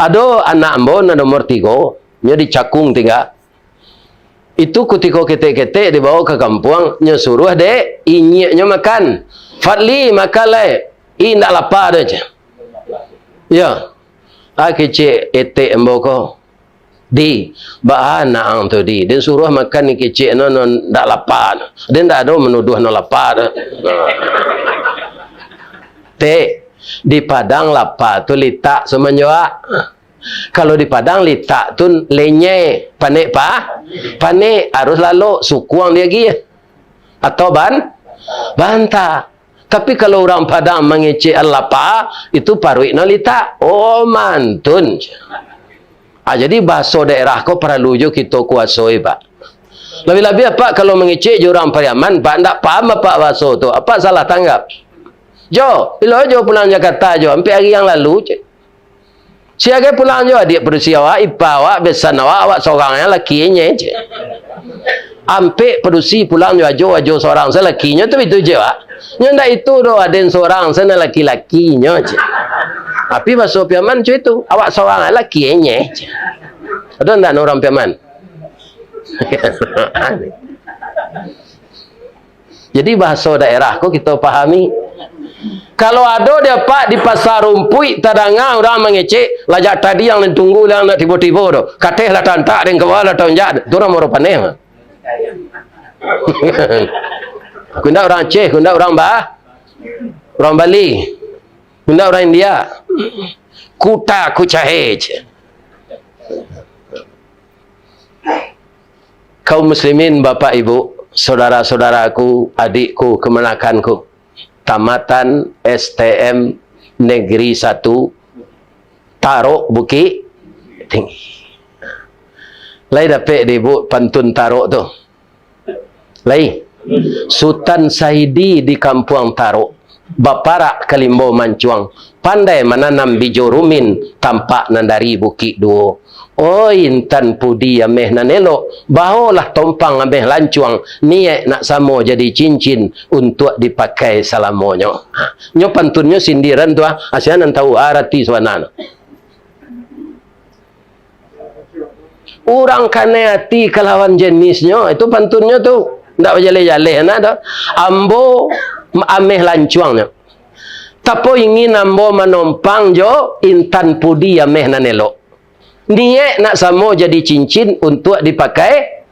Ada anak ambo na nomor 3, nya di Cakung tinggal. Itu ketika ketek-ketek dibawa ke kampung, nya suruh dek inyeknya makan. Fadli makan le. I ndak lapar dah je. Ya. Kecik etek ambo ko. Di bahan naang tu di dia suruh makan ni kecik no ndak lapar dia ndak ada menuduh no lapar di Padang lapar tu litak semenjak kalau di Padang litak tu lenye panik panik harus lalu sukuang dia lagi atau bantah. Tapi kalau orang Padang mengecek lapar itu paruik no litak mantun. Jadi bahasa daerah kau perlu juga kita kuasai Pak. Lebih-lebih apa kalau mengecek orang Pariaman Pak tak paham apa bahasa tu. Apa salah tanggap? Jo, bila Jo pulang Jakarta Jo, hampir hari yang lalu je. Siaga pulang Jo adik perusi awak, ipar awak, besan awak seorang yang lakinya je. Hampir perusi pulang Jo seorang saya lakinya tu itu je Pak. Ndak itu doh ada seorang sana laki-lakinya je. Tapi bahasa Piaman macam itu. Awak seorang lelaki enye. Ada tak orang Piaman? Jadi bahasa daerah kok kita pahami. Kalau ada dia Pak di pasar rumput tadanga orang mengecek lajak tadi yang tunggu yang nak tiba-tiba tu. Kateh lah tantak dan kawal lah tonjak. Tu orang mau paneh. Kunda orang Aceh, kunda orang orang Bali. Kunda orang India. Kuta kucahej. Kaum muslimin, bapak ibu, saudara-saudaraku, adikku, kemenakanku. Tamatan STM Negeri 1 Tarok Bukit Tinggi. Lai dapat di pantun Tarok tu. Lai Sultan Saidi di Kampung Tarok. baparak kalimbo mancuang, pandai menanam bijo rumin, tampak nandari bukit duo. Oh intan pudi ameh nan elok, baholah tompang ameh lancuang, niat nak samo jadi cincin untuk dipakai salamonyo. Nyo pantunnya sindiran tu asianan tahu arti suanana. Orang kena hati kelawan jenisnya, itu pantunnya tu. Tak berjale-jale nak dah. Ambo ameh lancuangnya. Tapi ingin ambo menompang jo intan pudi ameh nan elok. Niat nak samo jadi cincin untuk dipakai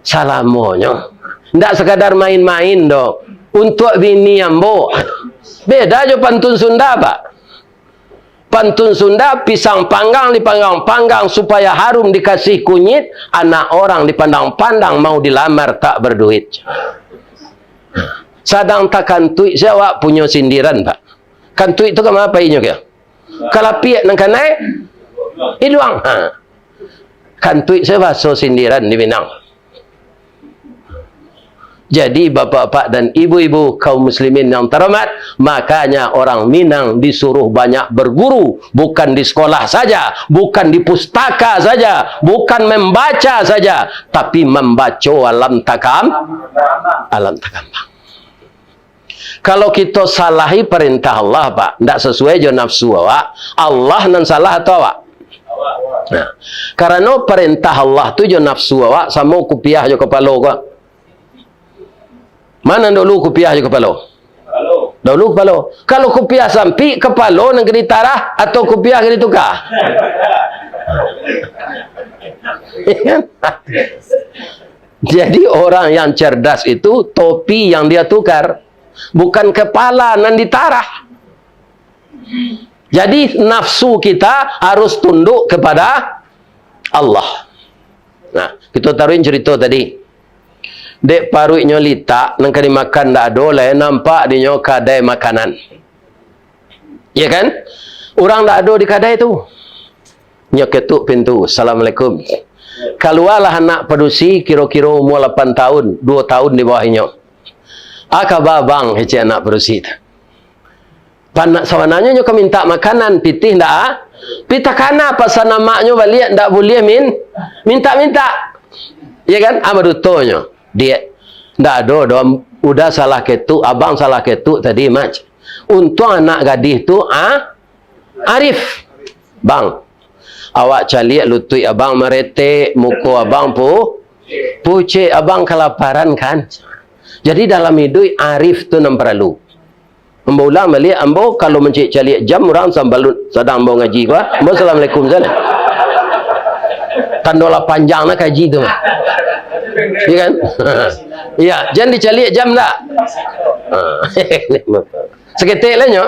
salamonyo. Tak sekadar main-main doh. Untuk bini ambo. Beda jo pantun Sunda pak. Pantun Sunda, pisang panggang dipanggang-panggang supaya harum dikasih kunyit, anak orang dipandang-pandang mau dilamar tak berduit. Sadang tak kantui siapa punya sindiran pak. Kantui itu kan apa inyo kaya? Kalapiak nang kanai iluang. Kantui siapa so sindiran di Minang. Jadi bapak-bapak dan ibu-ibu kaum muslimin yang terhormat, makanya orang Minang disuruh banyak berguru, bukan di sekolah saja, bukan di pustaka saja, bukan membaca saja, tapi membaca alam takambang. Kalau kita salahi perintah Allah pak, tidak sesuai jo nafsu awak, Allah nan salah atau awak? Nah, karena perintah Allah tu jo nafsu awak, sama kupiah jo kepala kau. Mana dulu kupiah je kepala? Dulu kepala. Kalau kupiah sampai kepala nak kena tarah atau kupiah kena tukar? Jadi orang yang cerdas itu topi yang dia tukar, bukan kepala yang ditarah. Jadi nafsu kita harus tunduk kepada Allah. Nah, kita taruhin cerita tadi. Dek parut nyo litak nang kali makan dak ada lah nampak di nyo kadai makanan. Ya kan? Orang dak ada di kadai tu. Nyo ketuk pintu. Assalamualaikum. Keluarlah anak pedusi kira-kira umur 8 tahun, 2 tahun di bawahnya. Aka babang hece anak pedusi. Panak sawananya nyo ke minta makanan pitih ndak? Pita kana pasal namaknya balik ndak boleh minta-minta. Ya kan? Ama dutonyo. Dia ndak ada dong, udah salah ketuk, abang salah ketuk tadi mac. Untung anak gadis tu arif. Bang, awak calik lutut abang merete, muka abang pucet, abang kelaparan kan. Jadi dalam hidup arif tu nam perlu. Ambo ulang balik, ambo kalau mencik calik jam orang sambil sedang ambo ngaji gua. Ambo assalamualaikum sana. Tandola panjang nak kaji tu. Ya kan? Ya, jangan dicalik jam tak? Seketik lah nyo.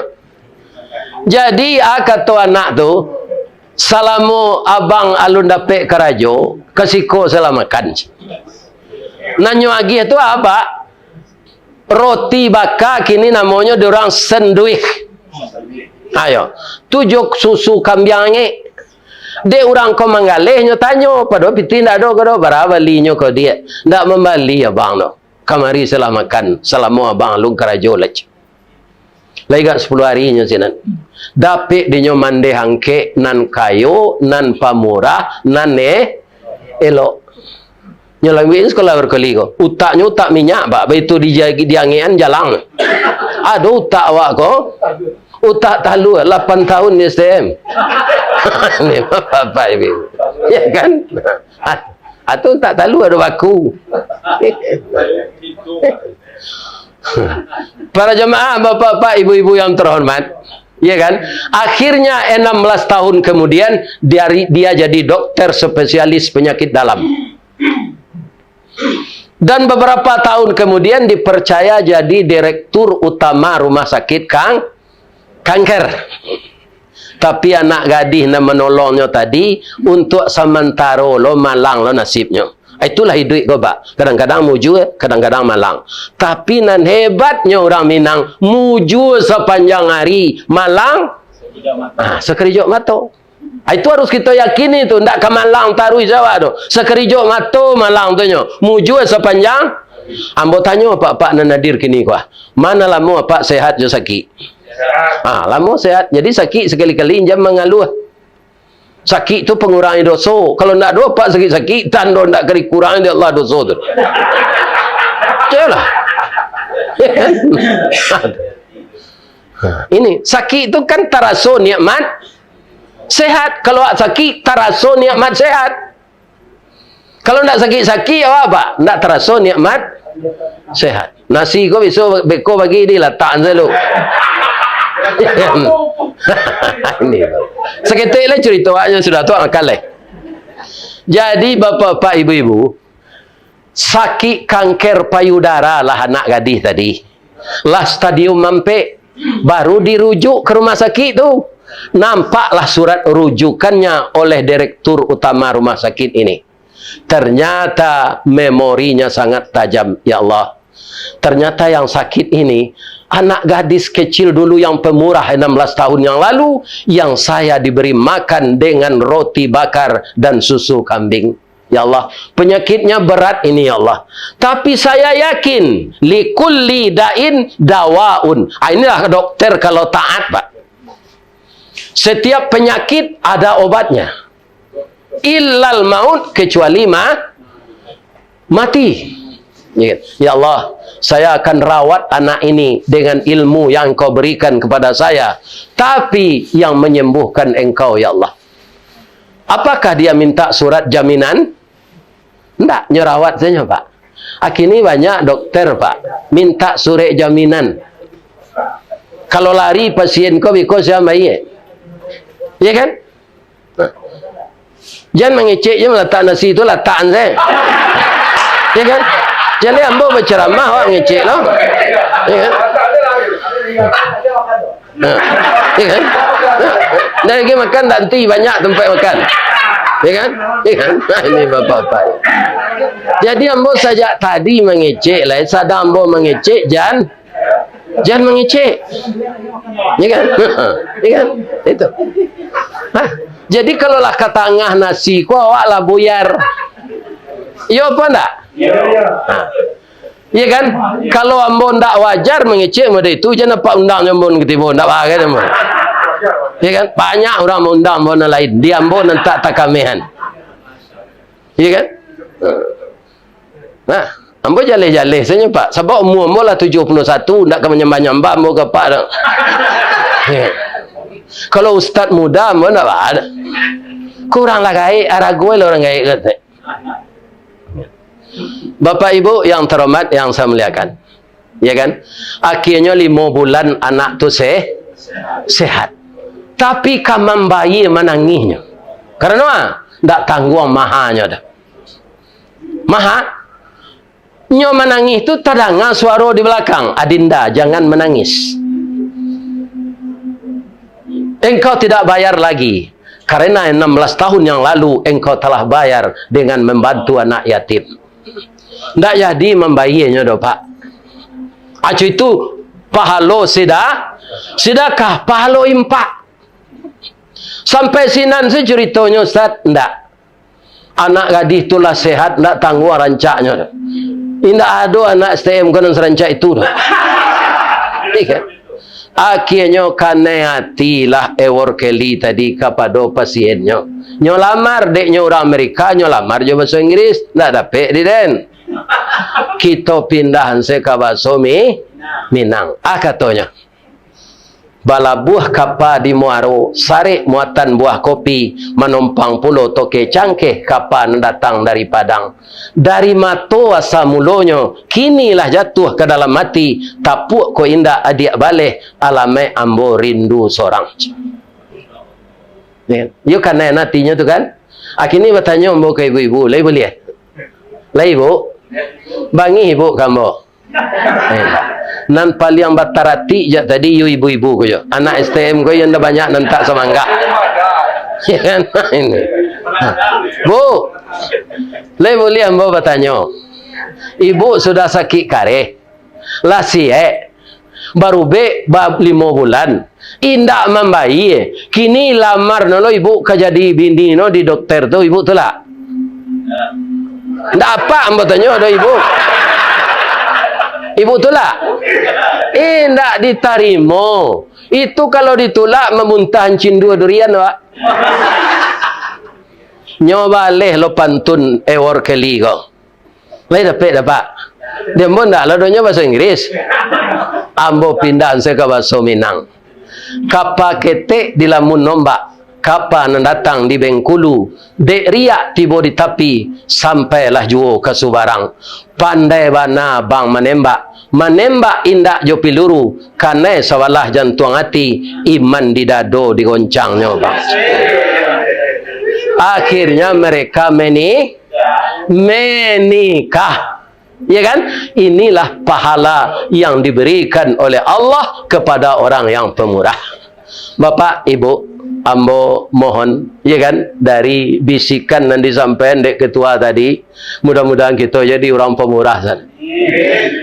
Jadi, kata anak tu, salamu abang alun dapet kerajo, kesiko selamakan. Nanyo lagi itu apa? Roti bakar kini namanya diorang sandwich. Ayo, tujuk susu kambing ni. Dia orang kau menggalih nyo tanyo pada piti ndak ada kau berapa linyo kau dia ndak membali abang no kamari selamakan salamu abang lung karajo lech lagi 10 hari nyo sinan dapet dinyo mande hangke nan kayo nan pamurah nan elok nyo lagi sekolah berkali ko utaknya utak minyak pak itu diangian jalang aduh utak awak ko utak talu 8 tahun ni STM. Ni apa ibu? Ya kan? Atau tak talu ada baku. Para jemaah, bapak-bapak, ibu-ibu yang terhormat, ya kan? Akhirnya 16 tahun kemudian dia jadi dokter spesialis penyakit dalam. Dan beberapa tahun kemudian dipercaya jadi direktur utama rumah sakit kanker. Tapi anak gadis yang menolongnya tadi untuk sementara lo malang lo nasibnya. Itulah hidup kau pak. Kadang-kadang muju, kadang-kadang malang. Tapi nan hebatnya orang Minang muju sepanjang hari, malang sekejap mata. Itu harus kita yakini tu. Ndak ke malang taruh jawab tu. Sekejap mata malang tu nyo. Muju sepanjang Ambo tanya pak Nadir kini kuah. Mana lama pak sehat jo sakit? Lama sehat. Jadi sakit sekali-kali jam mengaluh. Sakit tu pengurangi dosa. Kalau nak doa pak sakit-sakit, tanda nak kali kurang dia Allah dosa tu. Jelah. Ini sakit tu kan taraso nikmat sehat. Kalau sakit taraso nikmat sehat. Kalau nak sakit-sakit apa? Nak taraso nikmat sehat. Nasi kau besok beko bagi dia letak selalu. Ini. Seketik lah cerita aja sudah tu akal lah. Jadi bapak-bapak ibu-ibu, sakit kanker payudara lah anak gadis tadi. Lah stadium mampek, baru dirujuk ke rumah sakit tu. Nampaklah surat rujukannya oleh direktur utama rumah sakit ini. Ternyata memorinya sangat tajam, ya Allah. Ternyata yang sakit ini anak gadis kecil dulu yang pemurah 16 tahun yang lalu, yang saya diberi makan dengan roti bakar dan susu kambing. Ya Allah, penyakitnya berat ini ya Allah. Tapi saya yakin likulli da'in dawaun. Inilah dokter kalau taat, Pak. Setiap penyakit ada obatnya. Illal maut, kecuali mati. Ya Allah, saya akan rawat anak ini dengan ilmu yang Engkau berikan kepada saya. Tapi yang menyembuhkan Engkau, ya Allah. Apakah dia minta surat jaminan? Tidak, nyerawat saja, Pak. Akhirnya banyak dokter, Pak, minta surat jaminan. Kalau lari pasien kau biko sama iya. Ya kan? Jangan mengecek je meletak nasi itu letakan saya. Ya kan? Jadi ambo berceramah awak ngecek lah. Ya kan? Ya kan? Dan lagi makan nanti banyak tempat makan. Ya kan? Ya kan? Nah, ini bapak-bapak. Jadi ambo saja tadi mengecek lah. Sadar ambo mengecek, jangan mengecek. Ya kan? Ya kan? Itu. Jadi kalau lah kata ngah nasi ku awak lah buyar. Ya apa enggak? Ya kan? Kalau ambo ndak wajar mengecek mode itu, jangan apa undang ambo ketibo ndak bagai ambo. Ya kan? Banyak orang undang ambo lain, dia ambo nantak takamehan. Ya kan? Nah, ambo jaleh-jaleh saja, Pak. Sebab umur ambo lah 71, ndak ke menyembah-nyembah ambo ke Pak dah. Ya. Kalau ustaz muda ambo ndak ada. Kurang lah gaib, aragoy orang gaib kata. Bapak Ibu yang terhormat yang saya muliakan, ya kan? Akhirnya 5 bulan anak tu sehat. Tapi kamam bayi menangisnya. Karena tak tangguh mahanya dah. Maha nyo menangis tu terdengar suara di belakang, Adinda jangan menangis. Engkau tidak bayar lagi. Karena 16 tahun yang lalu engkau telah bayar dengan membantu anak yatim. Tidak jadi membayinya doh, Pak. Acu itu pahalo sedekah, pahalo impak. Sampai sinan saya ceritanya Ustaz, tidak. Anak gadis itulah sehat, tidak tangguh rancaknya. Tidak ada anak STM kena serancak itu doh. Iya. Akhirnya karena hatilah ewor keli tadi kepada pasiennya. Nyo lamar deknya orang Amerika, nyo lamar je bahasa Inggris, ndak dapat di den. Kita pindahan se ke bahasa Minang. Katanya. Bala buah kapa di Muaro, sare muatan buah kopi, menumpang pulau toke cangkeh kapa datang dari Padang. Dari mato asa mulonyo, kinilah jatuh ke dalam mati, tapuk ko indah adik baleh, alame ambo rindu sorang. Yuk karena natinya tu kan. Akhirnya bertanya ambo ke ibu-ibu, lah ibu lihat. Lah ibu, bangi ibu kamu. Nan paling batarati je tadi you ibu-ibu ko yo. Anak STM ko yang dah banyak nantak semangga. Ya kan? Ini. Bu. Le boleh ambo bertanya. Ibu sudah sakit kare. Lah sie. Baru be bab 5 bulan. Indak membayi. Kini lamar nolo ibu ka jadi bini no di dokter tu ibu tu lah. Ndak apa ambo tanya ada ibu. Ibu tolak? Tak diterima. Itu kalau ditolak memuntah cindu durian, Pak. Nyoba leh lo pantun ewar kali kau. Lai dapat. Dia pun tak ladonya bahasa Inggris. Ambo pindah saya ke bahasa Minang. Kapa ketek di lamun nombak. Kapa datang di Bengkulu. Dek riak tiba di tepi. Sampailah juo ke Subarang. Pandai bana bang menembak indak jo piluru. Karena sawalah jantung hati. Iman di dado digoncangnya bang. Akhirnya mereka menikah. Ya kan? Inilah pahala yang diberikan oleh Allah kepada orang yang pemurah. Bapak, Ibu, ambo mohon, ya kan, dari bisikan yang disampaikan dek ketua tadi, mudah-mudahan kita jadi orang pemurah.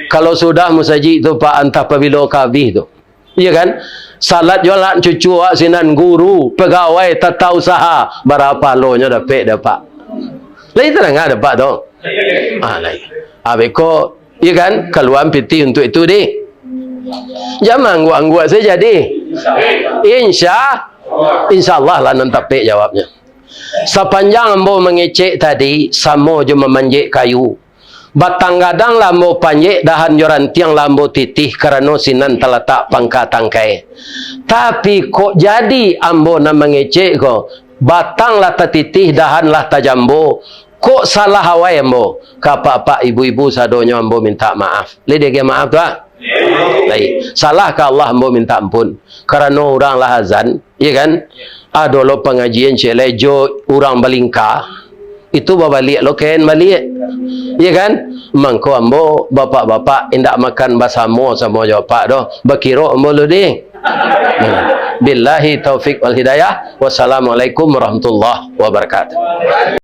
Kalau sudah musaji itu Pak antah pabilo kabih itu. Ya kan? Salat jualan cucu sinan guru, pegawai tata usaha, berapa lonya dapat. Lain tak enggak dapat dong. Lain. Abeko, ya kan, keluar piti untuk itu deh. Jangan angguk-angguk saja deh. Insya Allah lah nanti jawabnya. Sepanjang ambo mengecek tadi, samo je memanjek kayu. Batang gadang lambo panjek, dahan joran tiang lambo titih, kerana sinan terletak pangkat tangkai. Tapi kok jadi ambo na mengecek kok, batang lah titih, dahan lah tajambo. Kok salah hawai ambo? Kapa ibu-ibu sadonya ambo minta maaf. Lihat dia maaf tak? Baik. Salah ke Allah ambo minta ampun. Karena orang lah azan, ya kan? Ada lo pengajian celejo orang balingka. Itu balik lo ken balik. Ya kan? Mangko ambo bapak-bapak indak makan basamo sama bapak doh. Bakiro ambo lo deh. Billahi taufik wal hidayah. Wassalamualaikum warahmatullahi wabarakatuh.